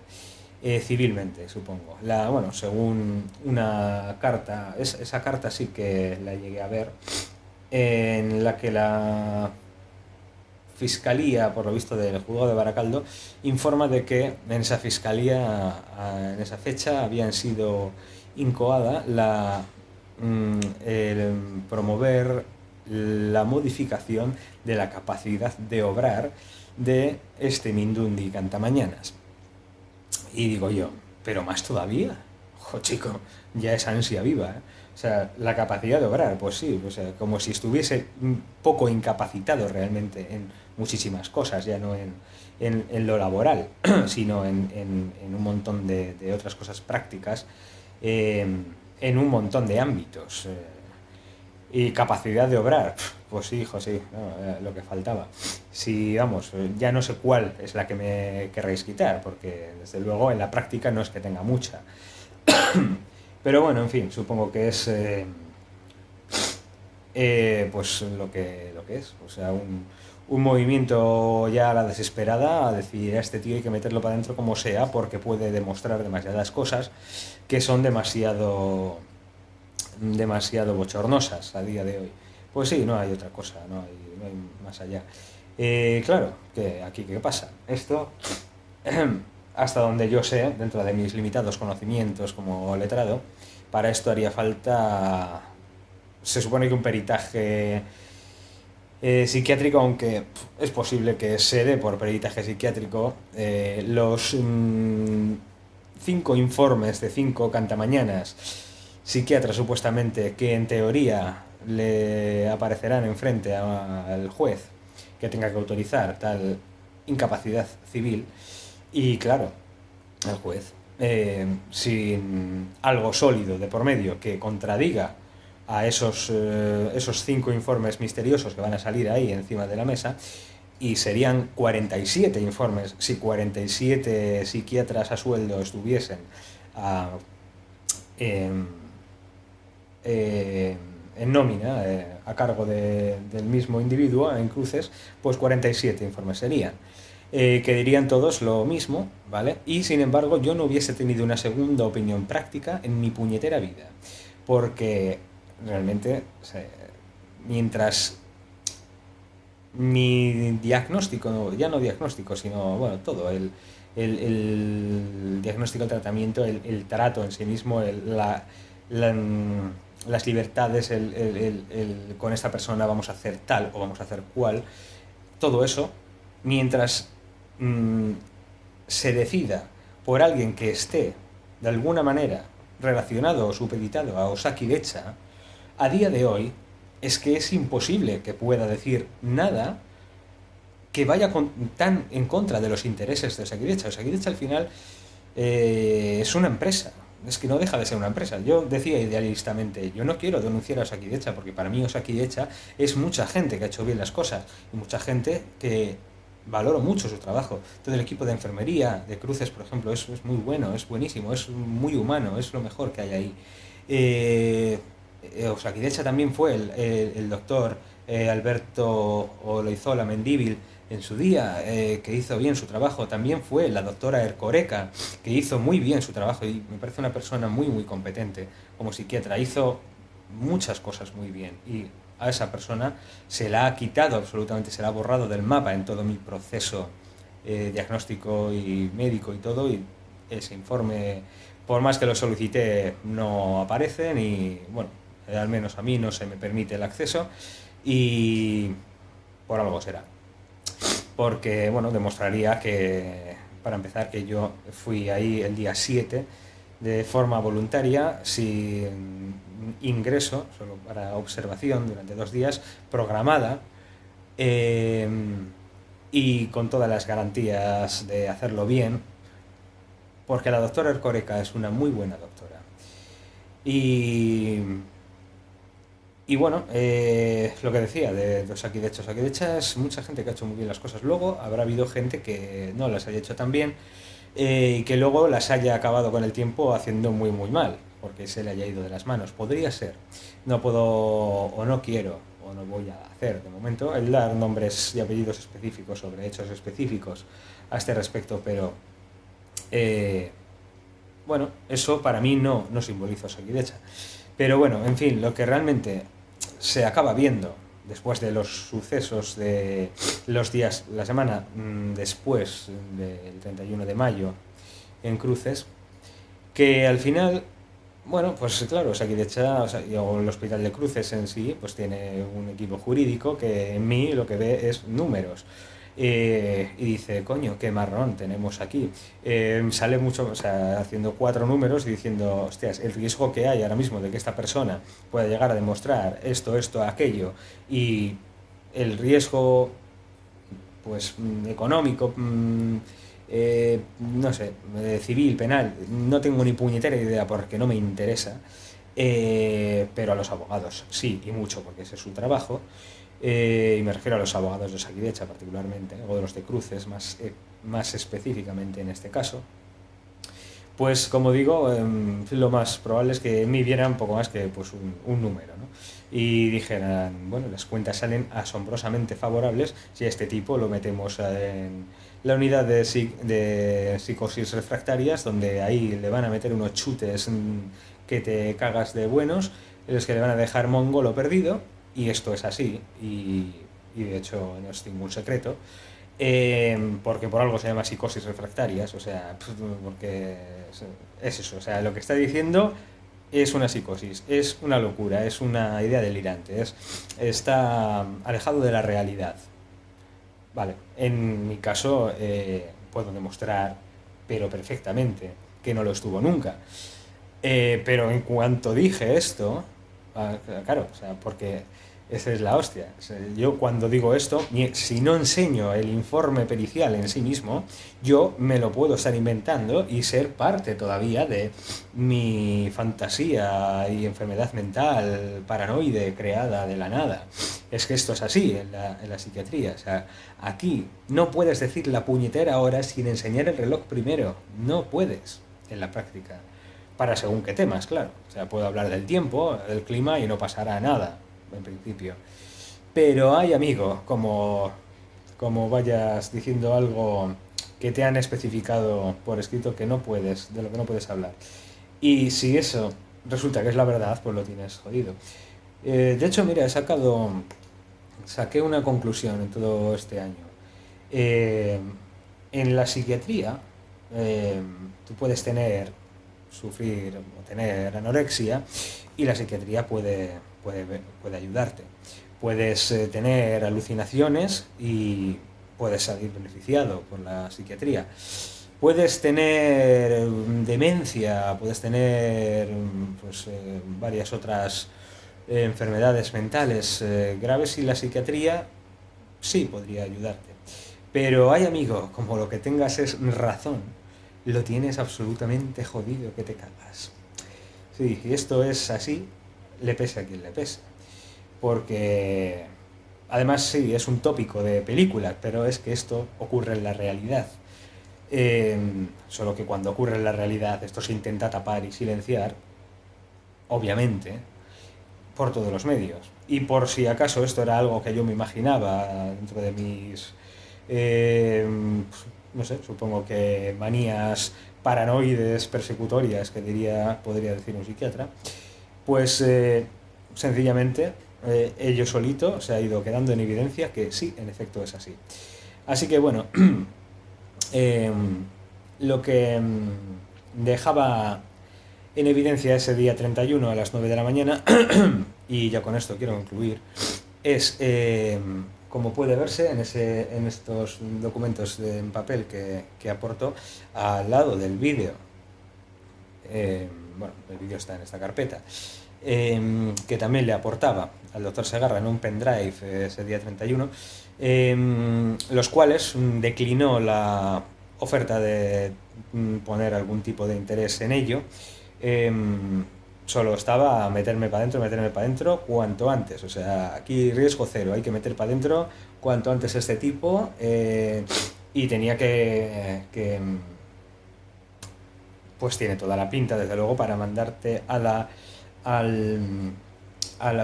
S1: civilmente, supongo. Bueno, según una carta, esa carta sí que la llegué a ver, en la que la Fiscalía, por lo visto del juzgado de Baracaldo, informa de que en esa fiscalía, en esa fecha, habían sido incoada el promover la modificación de la capacidad de obrar de este Mindundi Cantamañanas. Y digo yo, pero más todavía, ojo chico, ya es ansia viva, ¿eh? O sea, la capacidad de obrar, pues sí, o sea, como si estuviese un poco incapacitado realmente en muchísimas cosas, ya no en lo laboral, sino en un montón de otras cosas prácticas, en un montón de ámbitos. Y capacidad de obrar, pues sí, hijo, sí, no, lo que faltaba. Si, vamos, ya no sé cuál es la que me querréis quitar, porque desde luego en la práctica no es que tenga mucha. Pero bueno, en fin, supongo que es pues lo que es. O sea, un movimiento ya a la desesperada, a decir a este tío hay que meterlo para adentro como sea, porque puede demostrar demasiadas cosas que son demasiado bochornosas a día de hoy. Pues sí, no hay otra cosa, no hay más allá. Claro, que aquí qué pasa. Esto, hasta donde yo sé, dentro de mis limitados conocimientos como letrado, para esto haría falta, se supone que un peritaje psiquiátrico, aunque es posible que se dé por peritaje psiquiátrico los 5 informes de 5 cantamañanas psiquiatras supuestamente que en teoría le aparecerán enfrente al juez que tenga que autorizar tal incapacidad civil. Y claro, el juez, sin algo sólido de por medio que contradiga a esos 5 informes misteriosos que van a salir ahí encima de la mesa, y serían 47 informes si 47 psiquiatras a sueldo estuviesen en, en nómina a cargo del mismo individuo en cruces, pues 47 informes serían. Que dirían todos lo mismo, ¿vale? Y sin embargo yo no hubiese tenido una segunda opinión práctica en mi puñetera vida, porque realmente, mientras mi diagnóstico, ya no diagnóstico, sino, bueno, todo, el diagnóstico, el tratamiento, el trato en sí mismo, las libertades, con esta persona vamos a hacer tal o vamos a hacer cual, todo eso, mientras se decida por alguien que esté de alguna manera relacionado o supeditado a Osakidecha, a día de hoy es que es imposible que pueda decir nada que vaya tan en contra de los intereses de Osakidecha. Osakidecha al final es una empresa, es que no deja de ser una empresa. Yo decía idealistamente, yo no quiero denunciar a Osakidecha porque para mí Osakidecha es mucha gente que ha hecho bien las cosas y mucha gente que valoro mucho su trabajo. Todo el equipo de enfermería de Cruces, por ejemplo, es muy bueno, es buenísimo, es muy humano, es lo mejor que hay ahí. Osakidecha también fue el doctor Alberto Oloizola Mendíbil en su día, que hizo bien su trabajo. También fue la doctora Ercoreca, que hizo muy bien su trabajo y me parece una persona muy, muy competente como psiquiatra. Hizo muchas cosas muy bien y a esa persona se la ha quitado absolutamente, se la ha borrado del mapa en todo mi proceso diagnóstico y médico y todo, y ese informe por más que lo solicité no aparecen y bueno, al menos a mí no se me permite el acceso y por algo será. Porque bueno, demostraría que, para empezar, que yo fui ahí el día 7 de forma voluntaria, sin ingreso, solo para observación durante 2 días, programada, eh, y con todas las garantías de hacerlo bien, porque la doctora Ercoreca es una muy buena doctora. Y, y bueno, lo que decía de los Osakidechas, mucha gente que ha hecho muy bien las cosas. Luego habrá habido gente que no las haya hecho tan bien, y que luego las haya acabado con el tiempo haciendo muy muy mal, porque se le haya ido de las manos. Podría ser. No puedo o no quiero o no voy a hacer de momento el dar nombres y apellidos específicos sobre hechos específicos a este respecto, pero eh, bueno, eso para mí no simboliza Osakidecha. Pero bueno, en fin, lo que realmente se acaba viendo después de los sucesos de los días, la semana después del 31 de mayo en Cruces, que al final, bueno, pues claro, Osakidecha, o el Hospital de Cruces en sí, pues tiene un equipo jurídico que en mí lo que ve es números. Y dice, coño, qué marrón tenemos aquí. Sale mucho, o sea, haciendo 4 números y diciendo, hostias, el riesgo que hay ahora mismo de que esta persona pueda llegar a demostrar esto, aquello, y el riesgo, pues, económico, no sé, civil, penal, no tengo ni puñetera idea porque no me interesa, pero a los abogados sí, y mucho, porque ese es su trabajo. Y me refiero a los abogados de Osakidecha particularmente, o de los de Cruces más específicamente en este caso. Pues como digo, lo más probable es que en mí viera un poco más que pues un número, ¿no? Y dijeran, bueno, las cuentas salen asombrosamente favorables si a este tipo lo metemos en la unidad de psicosis refractarias, donde ahí le van a meter unos chutes que te cagas de buenos, en los que le van a dejar mongolo perdido, y esto es así, y de hecho no es ningún secreto. Porque por algo se llama psicosis refractarias, o sea, porque es eso, o sea, lo que está diciendo es una psicosis, es una locura, es una idea delirante, está alejado de la realidad. Vale, en mi caso puedo demostrar, pero perfectamente, que no lo estuvo nunca. Pero en cuanto dije esto, claro, o sea, porque esa es la hostia. O sea, yo cuando digo esto, si no enseño el informe pericial en sí mismo, yo me lo puedo estar inventando y ser parte todavía de mi fantasía y enfermedad mental paranoide creada de la nada. Es que esto es así en la psiquiatría. O sea, aquí no puedes decir la puñetera hora sin enseñar el reloj primero. No puedes en la práctica. Para según qué temas, claro. O sea, puedo hablar del tiempo, del clima y no pasará nada, en principio. Pero hay, amigo, como vayas diciendo algo que te han especificado por escrito que no puedes, de lo que no puedes hablar. Y si eso resulta que es la verdad, pues lo tienes jodido. De hecho, mira, saqué una conclusión en todo este año. Eh, en la psiquiatría, tú puedes sufrir o tener anorexia, y la psiquiatría puede ayudarte. Puedes tener alucinaciones y puedes salir beneficiado por la psiquiatría. Puedes tener demencia, puedes tener pues, varias otras enfermedades mentales graves, y la psiquiatría sí podría ayudarte. Pero hay, amigo, como lo que tengas es razón, lo tienes absolutamente jodido que te cagas. Sí, y esto es así, le pese a quien le pese. Porque, además, sí, es un tópico de películas, pero es que esto ocurre en la realidad. Solo que cuando ocurre en la realidad esto se intenta tapar y silenciar, obviamente, por todos los medios. Y por si acaso esto era algo que yo me imaginaba dentro de mis, eh, no sé, supongo que manías paranoides persecutorias, que podría decir un psiquiatra, pues sencillamente ello solito se ha ido quedando en evidencia que sí, en efecto es así. Así que bueno, lo que dejaba en evidencia ese día 31 a las 9 de la mañana, y ya con esto quiero concluir, es, como puede verse en estos documentos en papel que aporto, al lado del vídeo, bueno, el vídeo está en esta carpeta, que también le aportaba al doctor Segarra en un pendrive ese día 31, los cuales declinó la oferta de poner algún tipo de interés en ello. Solo estaba a meterme para adentro cuanto antes. O sea, aquí riesgo cero, hay que meter para adentro cuanto antes este tipo, y tenía pues tiene toda la pinta, desde luego, para mandarte a la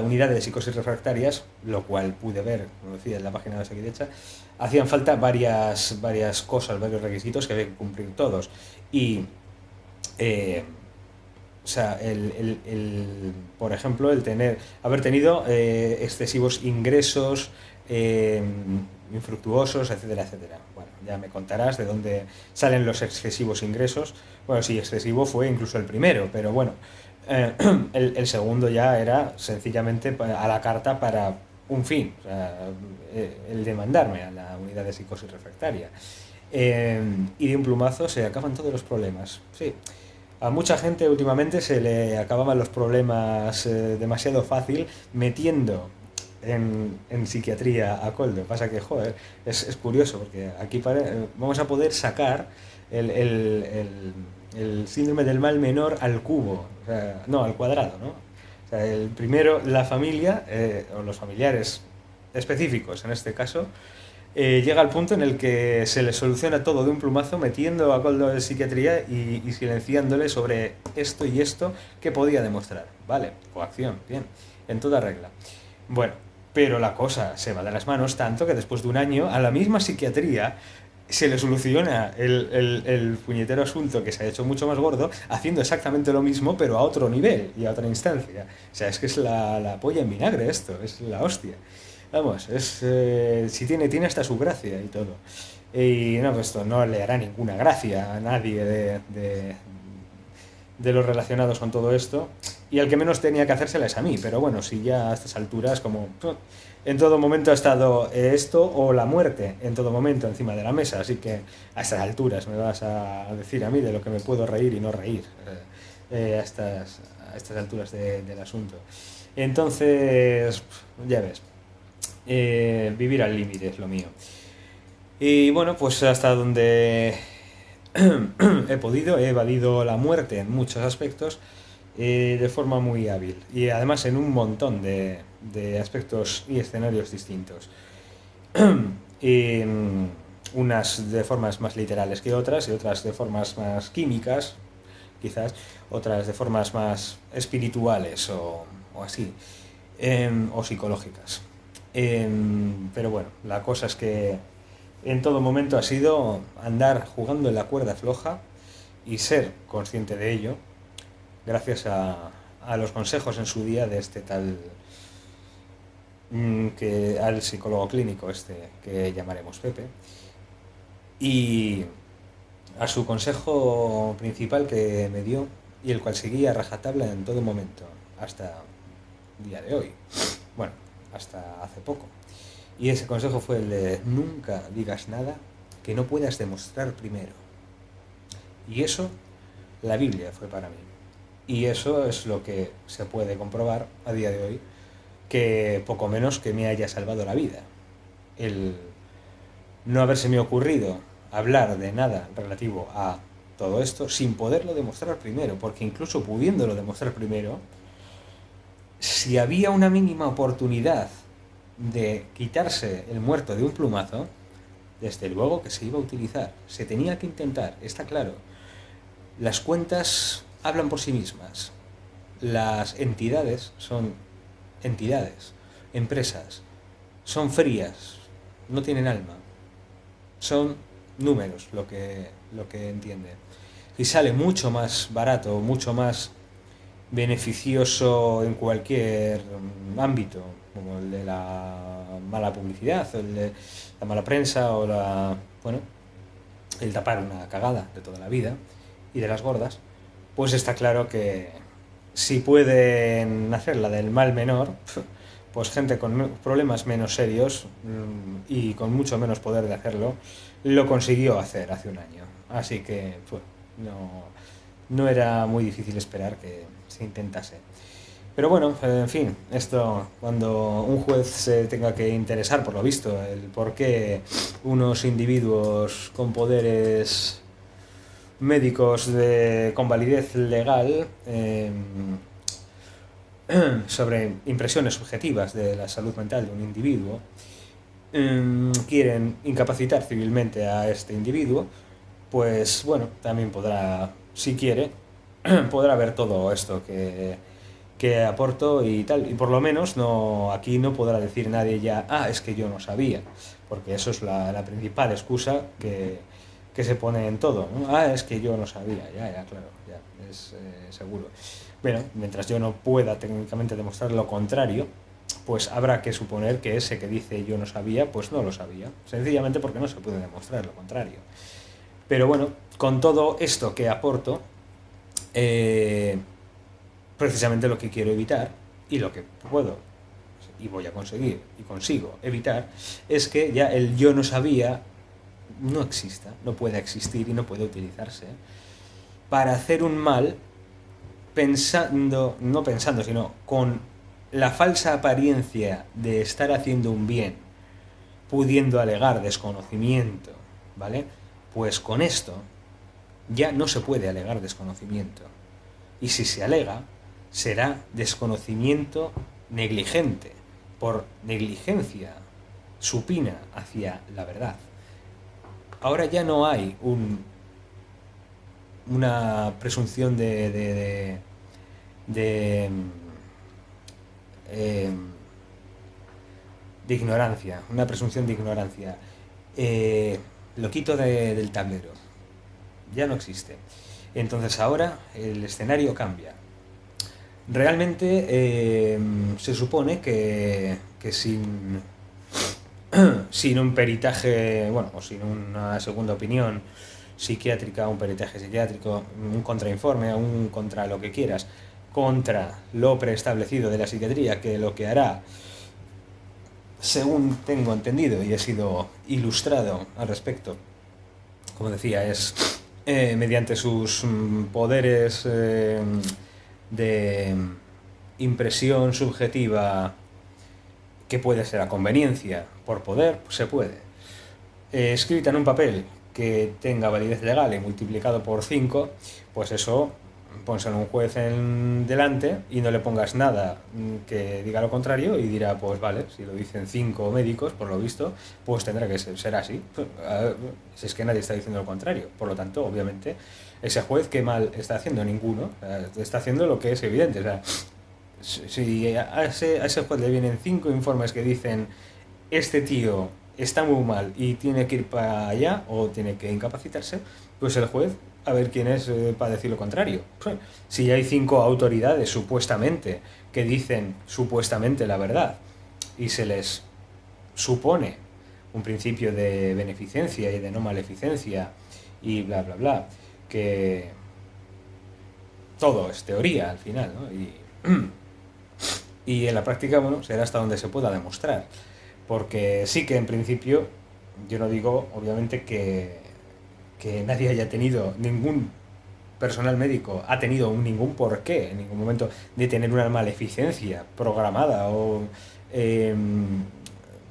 S1: unidad de psicosis refractarias, lo cual pude ver, como decía, en la página de la derecha. Hacían falta varias cosas, varios requisitos que había que cumplir todos. Y, o sea, por ejemplo, haber tenido excesivos ingresos infructuosos, etcétera, etcétera. Bueno, ya me contarás de dónde salen los excesivos ingresos. Bueno, sí, excesivo fue incluso el primero, pero bueno, el segundo ya era sencillamente a la carta para un fin, o sea, el de mandarme a la unidad de psicosis refractaria. Y de un plumazo se acaban todos los problemas. Sí, a mucha gente últimamente se le acababan los problemas demasiado fácil metiendo en psiquiatría a Coldo. Pasa que, joder, es curioso porque aquí vamos a poder sacar el síndrome del mal menor al cubo, o sea, no, al cuadrado, ¿no? O sea, el primero, la familia, o los familiares específicos en este caso, llega al punto en el que se le soluciona todo de un plumazo metiendo a Coldo en psiquiatría y silenciándole sobre esto y esto que podía demostrar. Vale, coacción, bien, en toda regla. Bueno, pero la cosa se va de las manos tanto que después de un año a la misma psiquiatría se le soluciona el puñetero asunto que se ha hecho mucho más gordo haciendo exactamente lo mismo pero a otro nivel y a otra instancia. O sea, es que es la polla en vinagre esto, es la hostia. Vamos, si tiene hasta su gracia y todo. Y no, pues esto no le hará ninguna gracia a nadie de los relacionados con todo esto. Y al que menos tenía que hacérsela es a mí. Pero bueno, si ya a estas alturas, como en todo momento ha estado esto o la muerte, en todo momento encima de la mesa. Así que a estas alturas me vas a decir a mí de lo que me puedo reír y no reír a estas alturas del asunto. Entonces, ya ves. Vivir al límite es lo mío. Y bueno, pues hasta donde he podido, he evadido la muerte en muchos aspectos, de forma muy hábil y además en un montón de aspectos y escenarios distintos. Y, unas de formas más literales que otras y otras de formas más químicas, quizás, otras de formas más espirituales o así, o psicológicas. Pero bueno, la cosa es que en todo momento ha sido andar jugando en la cuerda floja y ser consciente de ello gracias a los consejos en su día de este tal al psicólogo clínico este que llamaremos Pepe, y a su consejo principal que me dio y el cual seguía a rajatabla en todo momento hasta el día de hoy, bueno, hasta hace poco. Y ese consejo fue el de nunca digas nada que no puedas demostrar primero. Y eso, la Biblia fue para mí. Y eso es lo que se puede comprobar a día de hoy, que poco menos que me haya salvado la vida. El no habérseme ocurrido hablar de nada relativo a todo esto sin poderlo demostrar primero, porque incluso pudiéndolo demostrar primero, si había una mínima oportunidad de quitarse el muerto de un plumazo, desde luego que se iba a utilizar, se tenía que intentar, está claro. Las cuentas hablan por sí mismas, las entidades son entidades, empresas, son frías, no tienen alma, son números lo que entiende. Y sale mucho más barato, mucho más beneficioso en cualquier ámbito, como el de la mala publicidad, el de la mala prensa o el tapar una cagada de toda la vida y de las gordas, pues está claro que si pueden hacer la del mal menor, pues gente con problemas menos serios y con mucho menos poder de hacerlo, lo consiguió hacer hace un año. Así que pues, no era muy difícil esperar que se intentase. Pero bueno, en fin, esto cuando un juez se tenga que interesar, por lo visto, el por qué unos individuos con poderes médicos con validez legal sobre impresiones subjetivas de la salud mental de un individuo, quieren incapacitar civilmente a este individuo, pues bueno, también podrá, si quiere, podrá ver todo esto que aporto y tal, y por lo menos aquí no podrá decir nadie ya, es que yo no sabía, porque eso es la principal excusa que se pone en todo, ¿no? Es que yo no sabía, ya, claro, ya, es seguro. Bueno, mientras yo no pueda técnicamente demostrar lo contrario, pues habrá que suponer que ese que dice yo no sabía, pues no lo sabía, sencillamente porque no se puede demostrar lo contrario. Pero bueno, con todo esto que aporto, precisamente lo que quiero evitar y lo que puedo y voy a conseguir y consigo evitar es que ya el yo no sabía no exista, no pueda existir y no puede utilizarse para hacer un mal no pensando, sino con la falsa apariencia de estar haciendo un bien, pudiendo alegar desconocimiento, ¿vale? Pues con esto ya no se puede alegar desconocimiento. Y si se alega, será desconocimiento negligente, por negligencia supina hacia la verdad. Ahora ya no hay una presunción de ignorancia, una presunción de ignorancia. Lo quito del tablero. Ya no existe. Entonces ahora el escenario cambia. Realmente se supone que sin un peritaje, bueno, o sin una segunda opinión psiquiátrica, un peritaje psiquiátrico, un contrainforme, un contra lo que quieras, contra lo preestablecido de la psiquiatría, que lo que hará, según tengo entendido y he sido ilustrado al respecto, como decía, es mediante sus poderes de impresión subjetiva, que puede ser a conveniencia, por poder, pues se puede. Escrita en un papel que tenga validez legal y multiplicado por 5, pues eso, pónselo a un juez delante y no le pongas nada que diga lo contrario y dirá, pues vale, si lo dicen 5 médicos, por lo visto, pues tendrá que ser así. Si es que nadie está diciendo lo contrario. Por lo tanto, obviamente, ese juez, ¿qué mal está haciendo? Ninguno. Está haciendo lo que es evidente. O sea, si a ese juez le vienen 5 informes que dicen este tío está muy mal y tiene que ir para allá o tiene que incapacitarse, pues el juez a ver quién es para decir lo contrario. Si hay 5 autoridades supuestamente que dicen supuestamente la verdad y se les supone un principio de beneficencia y de no maleficencia y bla bla bla, que todo es teoría al final, ¿no? Y en la práctica, bueno, será hasta donde se pueda demostrar. Porque sí que en principio, yo no digo, obviamente, que nadie haya tenido, ningún personal médico ha tenido ningún porqué en ningún momento de tener una maleficencia programada o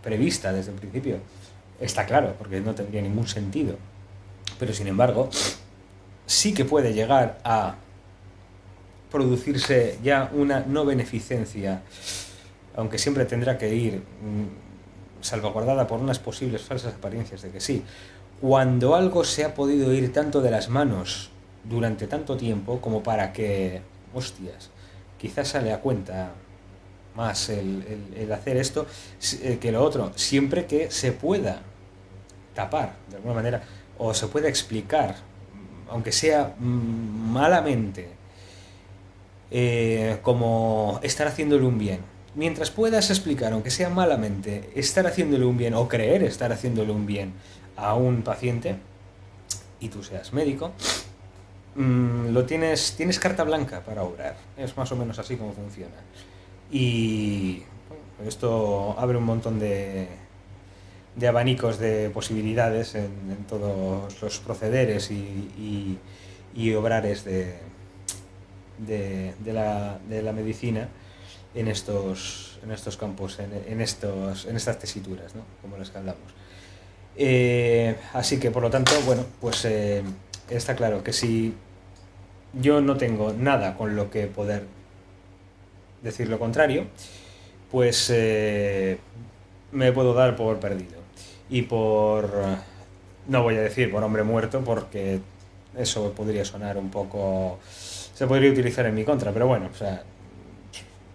S1: prevista desde el principio. Está claro, porque no tendría ningún sentido. Pero sin embargo, sí que puede llegar a producirse ya una no beneficencia, aunque siempre tendrá que ir salvaguardada por unas posibles falsas apariencias de que sí. Cuando algo se ha podido ir tanto de las manos durante tanto tiempo como para que, hostias, quizás sale a cuenta más el hacer esto que lo otro, siempre que se pueda tapar de alguna manera o se pueda explicar, aunque sea malamente, como estar haciéndole un bien. Mientras puedas explicar, aunque sea malamente, estar haciéndole un bien o creer estar haciéndole un bien a un paciente y tú seas médico, tienes carta blanca para obrar. Es más o menos así como funciona. Y bueno, esto abre un montón de abanicos de posibilidades en todos los procederes y obrares de la medicina en estos campos, en estas tesituras, ¿no? Como las que hablamos. Así que, por lo tanto, bueno, pues está claro que si yo no tengo nada con lo que poder decir lo contrario, pues me puedo dar por perdido. Y no voy a decir por hombre muerto, porque eso podría sonar un poco, se podría utilizar en mi contra, pero bueno, o sea,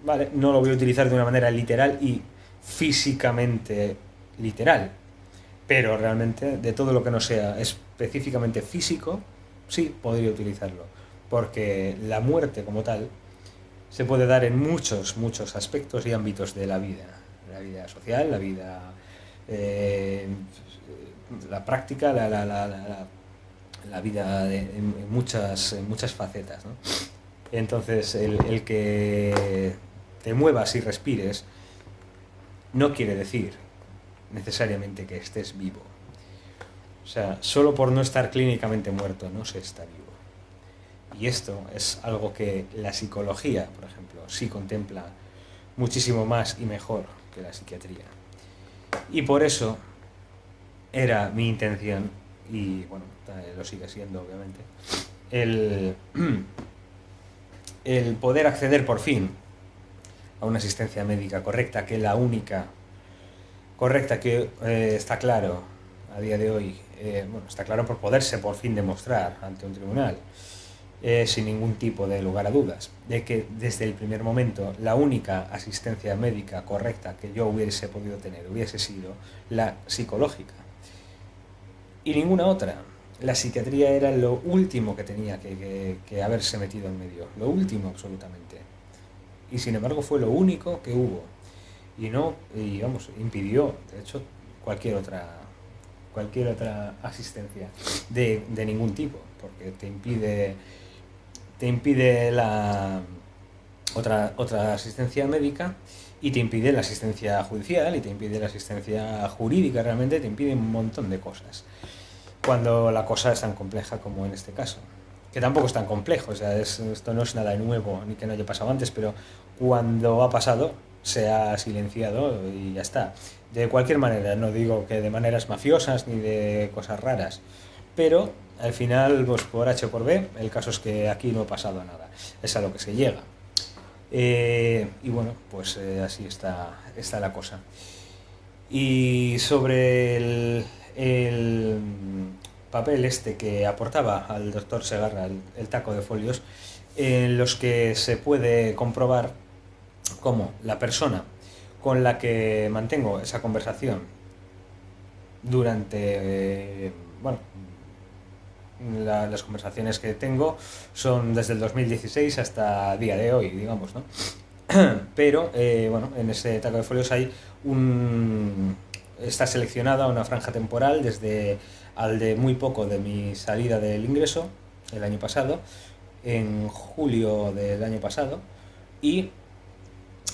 S1: vale, no lo voy a utilizar de una manera literal y físicamente literal, pero realmente de todo lo que no sea específicamente físico, sí podría utilizarlo, porque la muerte como tal se puede dar en muchos, muchos aspectos y ámbitos de la vida social, eh, la práctica, la vida en muchas facetas, ¿no? Entonces, el que te muevas y respires no quiere decir necesariamente que estés vivo. O sea, solo por no estar clínicamente muerto no se está vivo. Y esto es algo que la psicología, por ejemplo, sí contempla muchísimo más y mejor que la psiquiatría. Y por eso era mi intención, y bueno, lo sigue siendo obviamente, el, el poder acceder por fin a una asistencia médica correcta, que la única correcta que está claro a día de hoy, bueno, está claro por poderse por fin demostrar ante un tribunal, sin ningún tipo de lugar a dudas, de que desde el primer momento la única asistencia médica correcta que yo hubiese podido tener hubiese sido la psicológica y ninguna otra. La psiquiatría era lo último que tenía que haberse metido en medio, lo último absolutamente. Y sin embargo fue lo único que hubo. Y vamos, impidió, de hecho, cualquier otra asistencia de ningún tipo, porque te impide la otra asistencia médica, y te impide la asistencia judicial, y te impide la asistencia jurídica, realmente te impide un montón de cosas, cuando la cosa es tan compleja como en este caso, que tampoco es tan complejo. O sea, esto no es nada nuevo ni que no haya pasado antes, pero cuando ha pasado se ha silenciado y ya está. De cualquier manera, no digo que de maneras mafiosas ni de cosas raras, pero al final, pues por H o por B, el caso es que aquí no ha pasado nada, es a lo que se llega. Y bueno, pues así está la cosa. Y sobre el papel este que aportaba al doctor Segarra, el taco de folios, en los que se puede comprobar cómo la persona con la que mantengo esa conversación durante, bueno, las conversaciones que tengo son desde el 2016 hasta el día de hoy, digamos, ¿no? Pero, bueno, en ese taco de folios está seleccionada una franja temporal desde al de muy poco de mi salida del ingreso, el año pasado, en julio del año pasado, y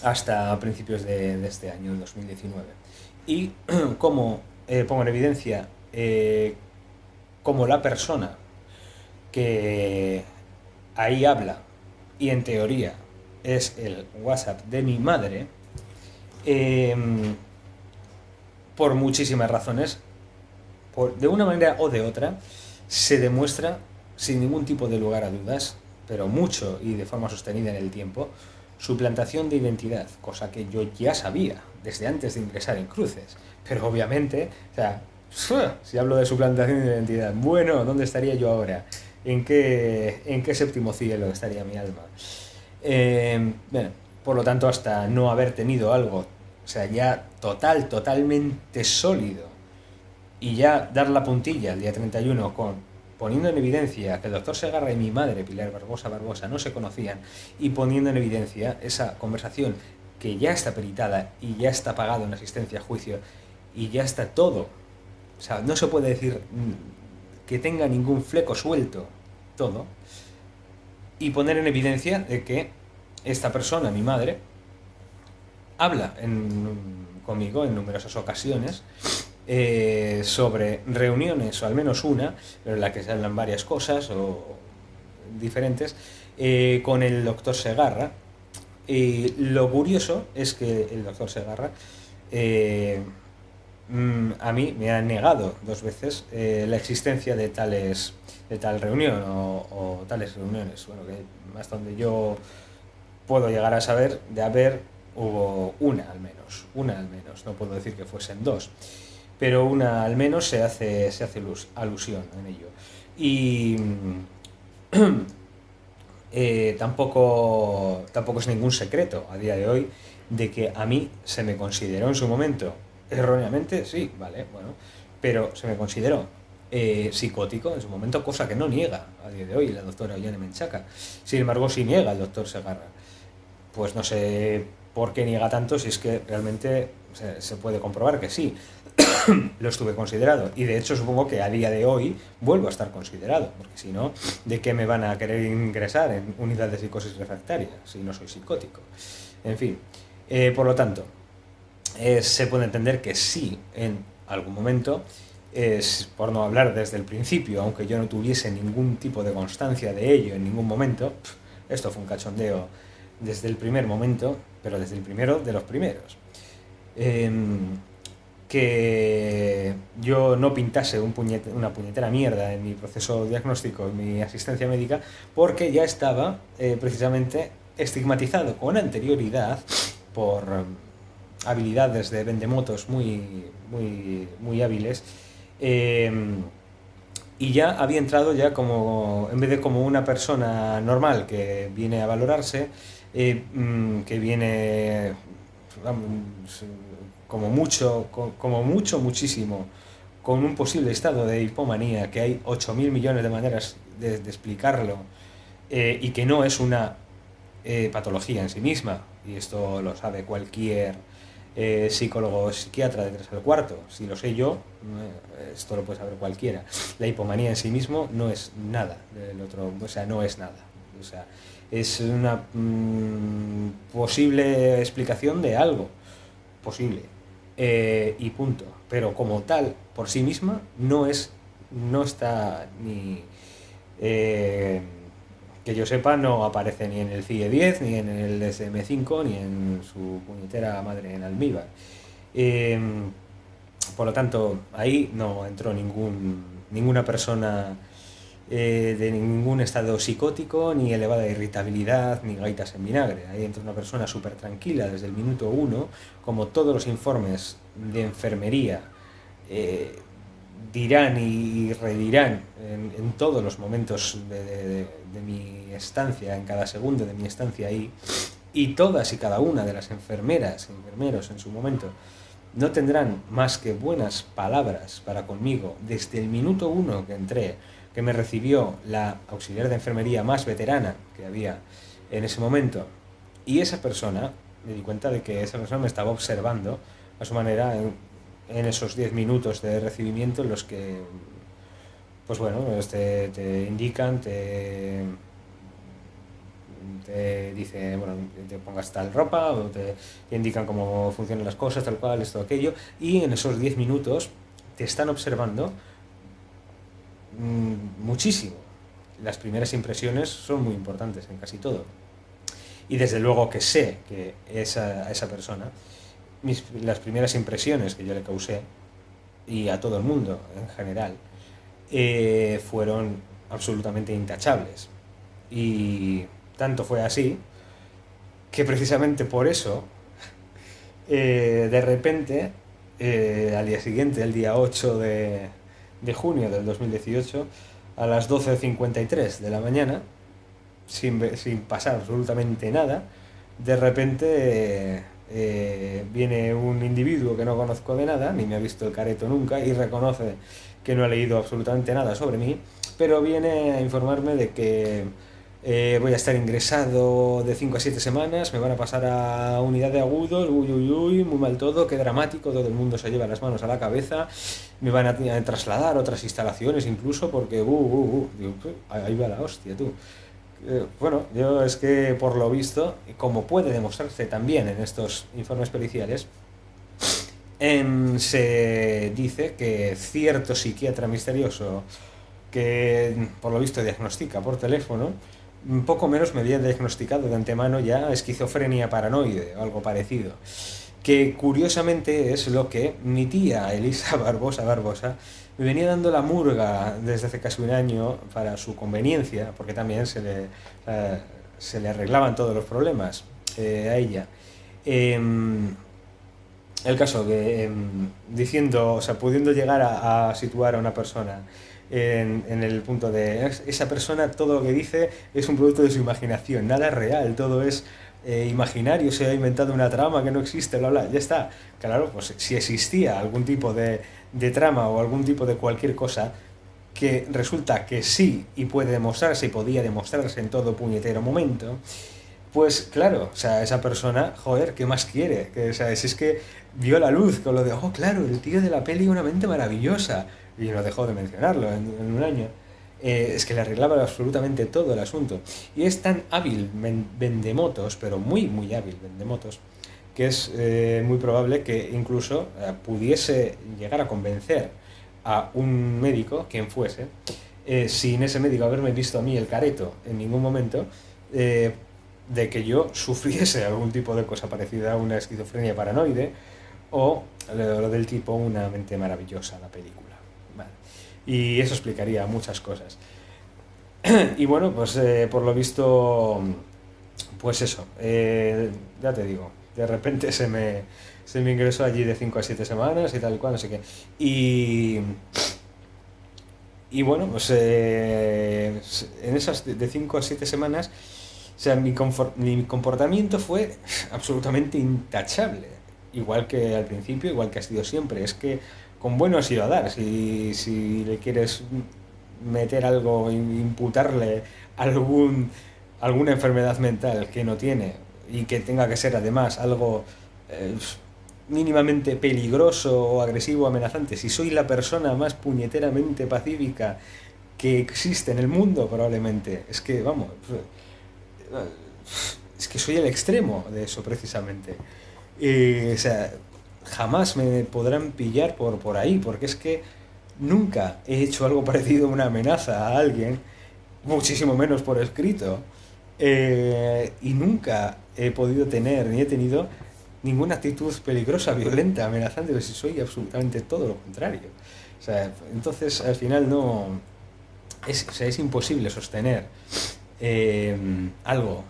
S1: hasta principios de este año, el 2019. Y como pongo en evidencia como la persona que ahí habla, y en teoría es el WhatsApp de mi madre, por muchísimas razones, de una manera o de otra, se demuestra sin ningún tipo de lugar a dudas, pero mucho y de forma sostenida en el tiempo, suplantación de identidad, cosa que yo ya sabía desde antes de ingresar en Cruces. Pero obviamente, o sea, si hablo de suplantación de identidad, bueno, ¿dónde estaría yo ahora? ¿En qué séptimo cielo estaría mi alma? Bueno, por lo tanto, hasta no haber tenido algo, o sea, ya totalmente sólido, y ya dar la puntilla el día 31 poniendo en evidencia que el doctor Segarra y mi madre, Pilar Barbosa, no se conocían, y poniendo en evidencia esa conversación que ya está peritada y ya está pagado en asistencia a juicio y ya está todo. O sea, no se puede decir que tenga ningún fleco suelto todo, y poner en evidencia de que esta persona, mi madre, habla conmigo en numerosas ocasiones sobre reuniones, o al menos una, pero en la que se hablan varias cosas o diferentes, con el doctor Segarra. Y lo curioso es que el doctor Segarra a mí me ha negado 2 veces la existencia de tal reunión o tales reuniones. Bueno, que hasta donde yo puedo llegar a saber, de haber, hubo una al menos, no puedo decir que fuesen dos, pero una al menos se hace alusión en ello. Y tampoco es ningún secreto a día de hoy de que a mí se me consideró en su momento, erróneamente, sí, vale, bueno, pero se me consideró psicótico en su momento, cosa que no niega a día de hoy la doctora Ollane Menchaca. Sin embargo, sí niega el doctor Segarra. Pues no sé por qué niega tanto, si es que realmente se puede comprobar que sí, lo estuve considerado. Y de hecho supongo que a día de hoy vuelvo a estar considerado, porque si no, ¿de qué me van a querer ingresar en unidad de psicosis refractaria si no soy psicótico? En fin, por lo tanto, se puede entender que sí, en algún momento, por no hablar desde el principio, aunque yo no tuviese ningún tipo de constancia de ello en ningún momento, esto fue un cachondeo desde el primer momento, pero desde el primero de los primeros. Que yo no pintase una puñetera mierda en mi proceso diagnóstico, en mi asistencia médica, porque ya estaba precisamente estigmatizado con anterioridad por habilidades de vendemotos muy hábiles, y ya había entrado ya como, en vez de como una persona normal que viene a valorarse, que viene muchísimo, con un posible estado de hipomanía, que hay 8.000 millones de maneras de explicarlo, y que no es una patología en sí misma, y esto lo sabe cualquier psicólogo o psiquiatra de 3 al cuarto. Si lo sé yo, esto lo puede saber cualquiera. La hipomanía en sí mismo no es nada del otro, o sea, no es nada. O sea, es una posible explicación de algo posible, y punto. Pero como tal, por sí misma, no está ni que yo sepa, no aparece ni en el CIE-10, ni en el DSM-5, ni en su puñetera madre en almíbar. Por lo tanto, ahí no entró ninguna persona de ningún estado psicótico, ni elevada irritabilidad, ni gaitas en vinagre. Ahí entró una persona súper tranquila desde el minuto 1, como todos los informes de enfermería dirán y redirán en todos los momentos de mi estancia, en cada segundo de mi estancia ahí, y todas y cada una de las enfermeras, enfermeros en su momento, no tendrán más que buenas palabras para conmigo desde el minuto 1 que entré, que me recibió la auxiliar de enfermería más veterana que había en ese momento. Y esa persona, me di cuenta de que esa persona me estaba observando a su manera en esos 10 minutos de recibimiento, en los que, pues bueno, te indican, te dice, bueno, te pongas tal ropa, o te indican cómo funcionan las cosas, tal cual, esto, aquello, y en esos 10 minutos te están observando muchísimo. Las primeras impresiones son muy importantes en casi todo. Y desde luego que sé que esa persona, las primeras impresiones que yo le causé, y a todo el mundo en general, fueron absolutamente intachables. Y tanto fue así que precisamente por eso, de repente, al día siguiente, el día 8 de junio del 2018, a las 12:53 de la mañana, sin pasar absolutamente nada, de repente viene un individuo que no conozco de nada, ni me ha visto el careto nunca, y reconoce que no ha leído absolutamente nada sobre mí, pero viene a informarme de que voy a estar ingresado de 5 a 7 semanas, me van a pasar a unidad de agudos, uy, uy, uy, muy mal todo, qué dramático, todo el mundo se lleva las manos a la cabeza, me van a trasladar a otras instalaciones incluso porque, digo, ahí va la hostia, tú. Bueno, yo es que por lo visto, como puede demostrarse también en estos informes periciales, se dice que cierto psiquiatra misterioso que por lo visto diagnostica por teléfono, un poco menos me había diagnosticado de antemano ya esquizofrenia paranoide o algo parecido. Que curiosamente es lo que mi tía Elisa Barbosa me venía dando la murga desde hace casi un año para su conveniencia, porque también se le arreglaban todos los problemas a ella. Em, el caso que diciendo, o sea, pudiendo llegar a situar a una persona en el punto de esa persona, todo lo que dice es un producto de su imaginación, nada es real, todo es imaginario, se ha inventado una trama que no existe, bla, bla, ya está. Claro, pues si existía algún tipo de trama o algún tipo de cualquier cosa que resulta que sí y puede demostrarse y podía demostrarse en todo puñetero momento, pues claro, o sea, esa persona, joder, ¿qué más quiere? Que, o sea, si es que vio la luz con lo de, oh, claro, el tío de la peli, una mente maravillosa, y no dejó de mencionarlo en un año. Es que le arreglaba absolutamente todo el asunto. Y es tan hábil vendemotos, pero muy, muy hábil vendemotos, que es muy probable que incluso pudiese llegar a convencer a un médico, quien fuese, sin ese médico haberme visto a mí el careto en ningún momento, eh, de que yo sufriese algún tipo de cosa parecida a una esquizofrenia paranoide o lo del tipo una mente maravillosa, la película. Vale. Y eso explicaría muchas cosas. Y bueno, pues por lo visto, pues eso, ya te digo, de repente se me ingresó allí de 5 a 7 semanas y tal y cual, no sé qué. Y bueno, pues en esas de 5 a 7 semanas, o sea, mi comportamiento fue absolutamente intachable. Igual que al principio, igual que ha sido siempre. Es que con bueno has ido a dar. Si le quieres meter algo, imputarle alguna enfermedad mental que no tiene y que tenga que ser además algo eh, mínimamente peligroso o agresivo o amenazante, si soy la persona más puñeteramente pacífica que existe en el mundo, probablemente, es que, vamos, es que soy el extremo de eso precisamente. O sea, jamás me podrán pillar por ahí, porque es que nunca he hecho algo parecido a una amenaza a alguien, muchísimo menos por escrito, y nunca he podido tener ni he tenido ninguna actitud peligrosa, violenta, amenazante, pues si soy absolutamente todo lo contrario. O sea, entonces al final no es, o sea, es imposible sostener eh, algo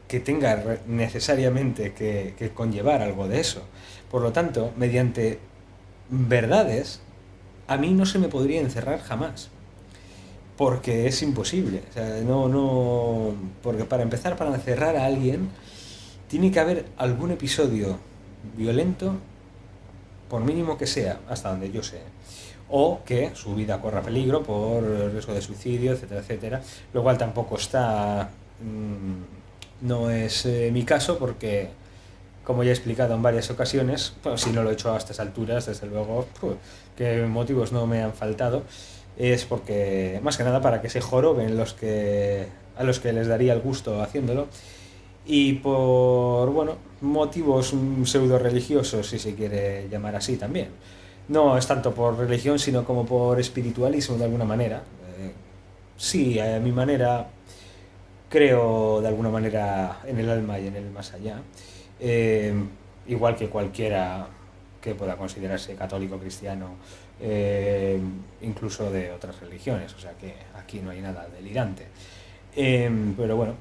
S1: que tenga necesariamente que conllevar algo de eso. Por lo tanto, mediante verdades, a mí no se me podría encerrar jamás. Porque es imposible. O sea, no. Porque para empezar, para encerrar a alguien, tiene que haber algún episodio violento, por mínimo que sea, hasta donde yo sé. O que su vida corra peligro por riesgo de suicidio, etcétera, etcétera. Lo cual tampoco está. No es mi caso, porque, como ya he explicado en varias ocasiones, pues, si no lo he hecho a estas alturas, desde luego, que motivos no me han faltado, es porque, más que nada, para que se joroben a los que les daría el gusto haciéndolo, y por, bueno, motivos pseudo religiosos, si se quiere llamar así también. No es tanto por religión, sino como por espiritualismo de alguna manera. Sí, a mi manera, creo de alguna manera en el alma y en el más allá. Eh, Igual que cualquiera que pueda considerarse católico, cristiano, incluso de otras religiones. O sea que aquí no hay nada delirante. Pero bueno,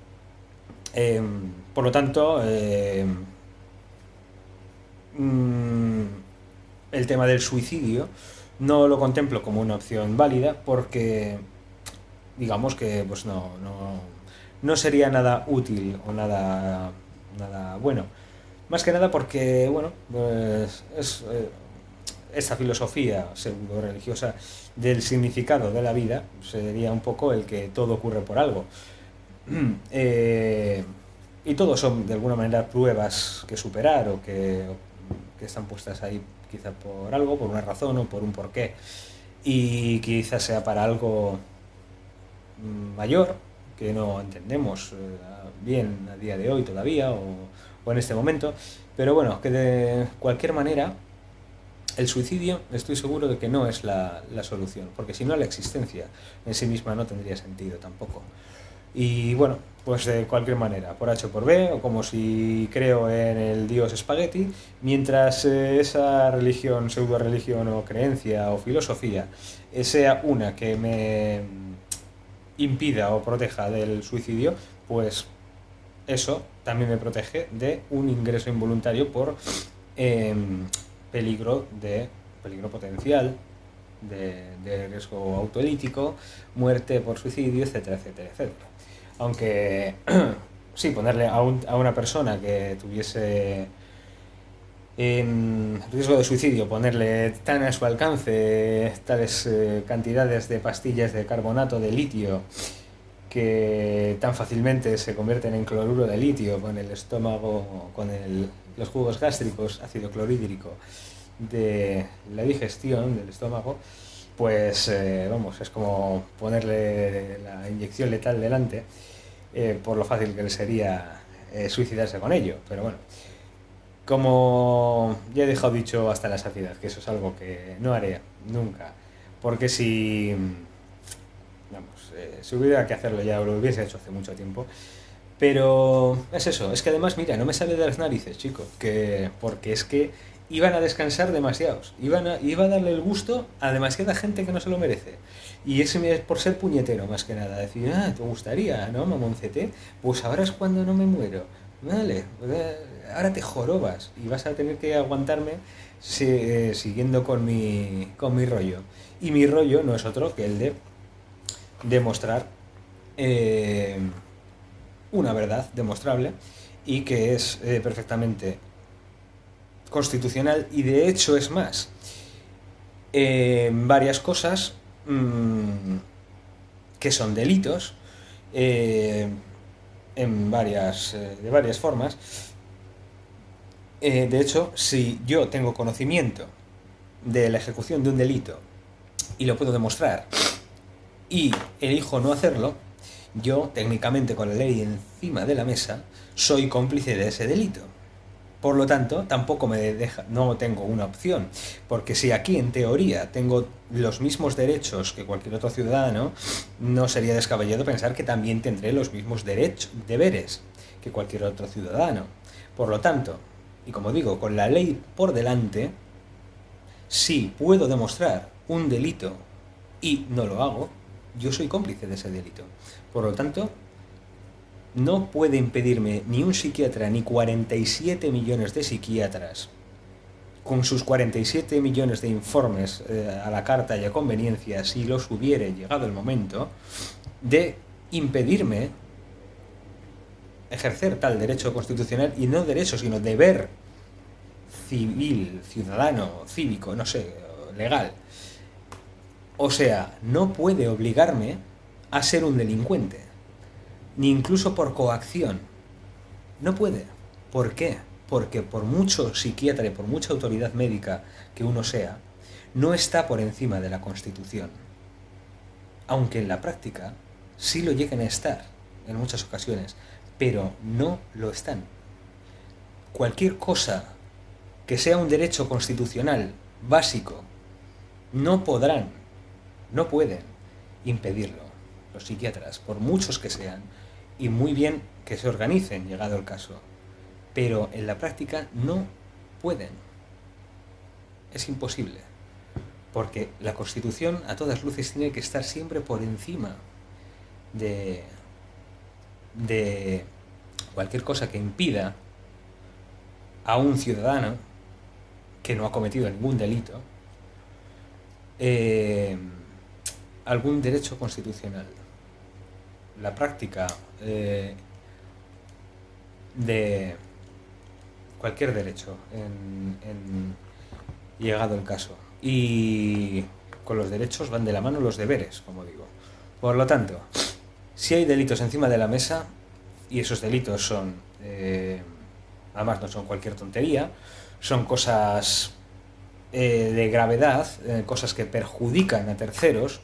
S1: eh, por lo tanto, mm, el tema del suicidio no lo contemplo como una opción válida porque digamos que pues no sería nada útil o nada bueno. Más que nada porque, bueno, pues es esta filosofía pseudo religiosa del significado de la vida sería un poco el que todo ocurre por algo. Eh, y todos son de alguna manera pruebas que superar que están puestas ahí quizá por algo, por una razón o por un porqué. Y quizás sea para algo mayor que no entendemos bien a día de hoy todavía o en este momento. Pero bueno, que de cualquier manera el suicidio estoy seguro de que no es la solución, porque si no la existencia en sí misma no tendría sentido tampoco. Y bueno, pues de cualquier manera, por H o por B, o como si creo en el dios espagueti, mientras esa religión, pseudo religión o creencia o filosofía sea una que me impida o proteja del suicidio, pues eso también me protege de un ingreso involuntario por eh, peligro de peligro potencial de riesgo autolítico, muerte por suicidio, etcétera, etcétera, etcétera. Aunque sí, ponerle a una persona que tuviese en riesgo de suicidio, ponerle tan a su alcance tales cantidades de pastillas de carbonato de litio que tan fácilmente se convierten en cloruro de litio con el estómago, con los jugos gástricos, ácido clorhídrico de la digestión del estómago, pues vamos, es como ponerle la inyección letal delante, por lo fácil que le sería suicidarse con ello. Pero bueno, como ya he dejado dicho hasta la saciedad, que eso es algo que no haré nunca, porque si, vamos, si hubiera que hacerlo ya, lo hubiese hecho hace mucho tiempo. Pero es eso, es que además, mira, no me sale de las narices, chico, porque es que iban a descansar demasiados, iba a darle el gusto a demasiada gente que no se lo merece. Y ese es por ser puñetero, más que nada, decir, te gustaría, ¿no, mamoncete? Pues ahora es cuando no me muero. Vale, ahora te jorobas y vas a tener que aguantarme siguiendo con mi rollo. Y mi rollo no es otro que el de demostrar eh, una verdad demostrable y que es perfectamente constitucional y de hecho es más. Varias cosas que son delitos de varias formas. De hecho, si yo tengo conocimiento de la ejecución de un delito y lo puedo demostrar y elijo no hacerlo, yo técnicamente con la ley encima de la mesa soy cómplice de ese delito. Por lo tanto, tampoco no tengo una opción, porque si aquí en teoría tengo los mismos derechos que cualquier otro ciudadano, no sería descabellado pensar que también tendré los mismos deberes que cualquier otro ciudadano. Por lo tanto, y como digo, con la ley por delante, si puedo demostrar un delito y no lo hago, yo soy cómplice de ese delito. Por lo tanto, no puede impedirme ni un psiquiatra ni 47 millones de psiquiatras con sus 47 millones de informes a la carta y a conveniencia, si los hubiere llegado el momento, de impedirme ejercer tal derecho constitucional, y no derecho, sino deber civil, ciudadano, cívico, no sé, legal. O sea, no puede obligarme a ser un delincuente, ni incluso por coacción. No puede. ¿Por qué? Porque por mucho psiquiatra y por mucha autoridad médica que uno sea, no está por encima de la Constitución. Aunque en la práctica sí lo lleguen a estar en muchas ocasiones, pero no lo están. Cualquier cosa que sea un derecho constitucional básico, no pueden impedirlo los psiquiatras, por muchos que sean, y muy bien que se organicen, llegado el caso. Pero en la práctica no pueden. Es imposible. Porque la Constitución a todas luces tiene que estar siempre por encima de cualquier cosa que impida a un ciudadano que no ha cometido ningún delito algún derecho constitucional. La práctica de cualquier derecho llegado el caso. Y con los derechos van de la mano los deberes, como digo. Por lo tanto, Si hay delitos encima de la mesa, y esos delitos son, además no son cualquier tontería, son cosas de gravedad, cosas que perjudican a terceros,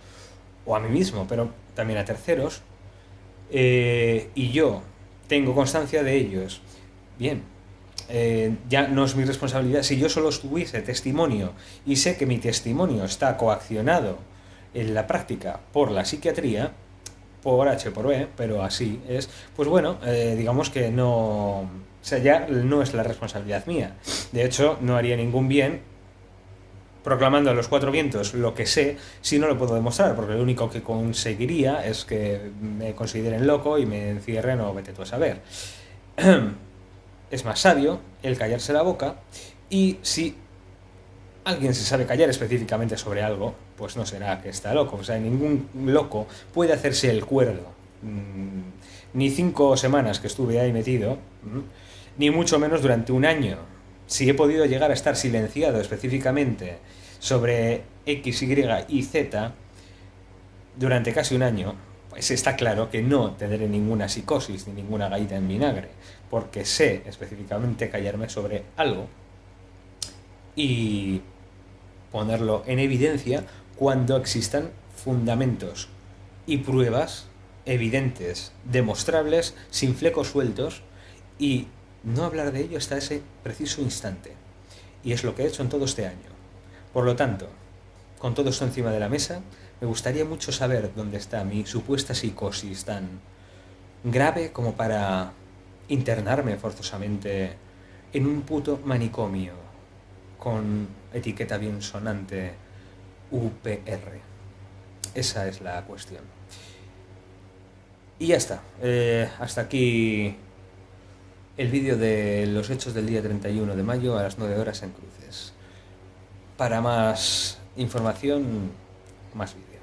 S1: o a mí mismo, pero también a terceros, y yo tengo constancia de ellos, bien, ya no es mi responsabilidad. Si yo solo estuviese testimonio y sé que mi testimonio está coaccionado en la práctica por la psiquiatría, por H por B, pero así es, pues bueno, digamos que no, o sea, ya no es la responsabilidad mía. De hecho, no haría ningún bien proclamando a los cuatro vientos lo que sé si no lo puedo demostrar, porque lo único que conseguiría es que me consideren loco y me encierren o vete tú a saber. Es más sabio el callarse la boca, y si alguien se sabe callar específicamente sobre algo, pues no será que está loco. O sea, ningún loco puede hacerse el cuerdo. Ni 5 semanas que estuve ahí metido, ni mucho menos durante un año. Si he podido llegar a estar silenciado específicamente sobre X, Y y Z durante casi un año, pues está claro que no tendré ninguna psicosis ni ninguna galleta en vinagre, porque sé específicamente callarme sobre algo y ponerlo en evidencia cuando existan fundamentos y pruebas evidentes, demostrables, sin flecos sueltos, y no hablar de ello hasta ese preciso instante. Y es lo que he hecho en todo este año. Por lo tanto, con todo esto encima de la mesa, me gustaría mucho saber dónde está mi supuesta psicosis tan grave como para internarme forzosamente en un puto manicomio con etiqueta bien sonante UPR. Esa es la cuestión. Y ya está. Hasta aquí el vídeo de los hechos del día 31 de mayo a las 9 horas en Cruces. Para más información, más vídeos.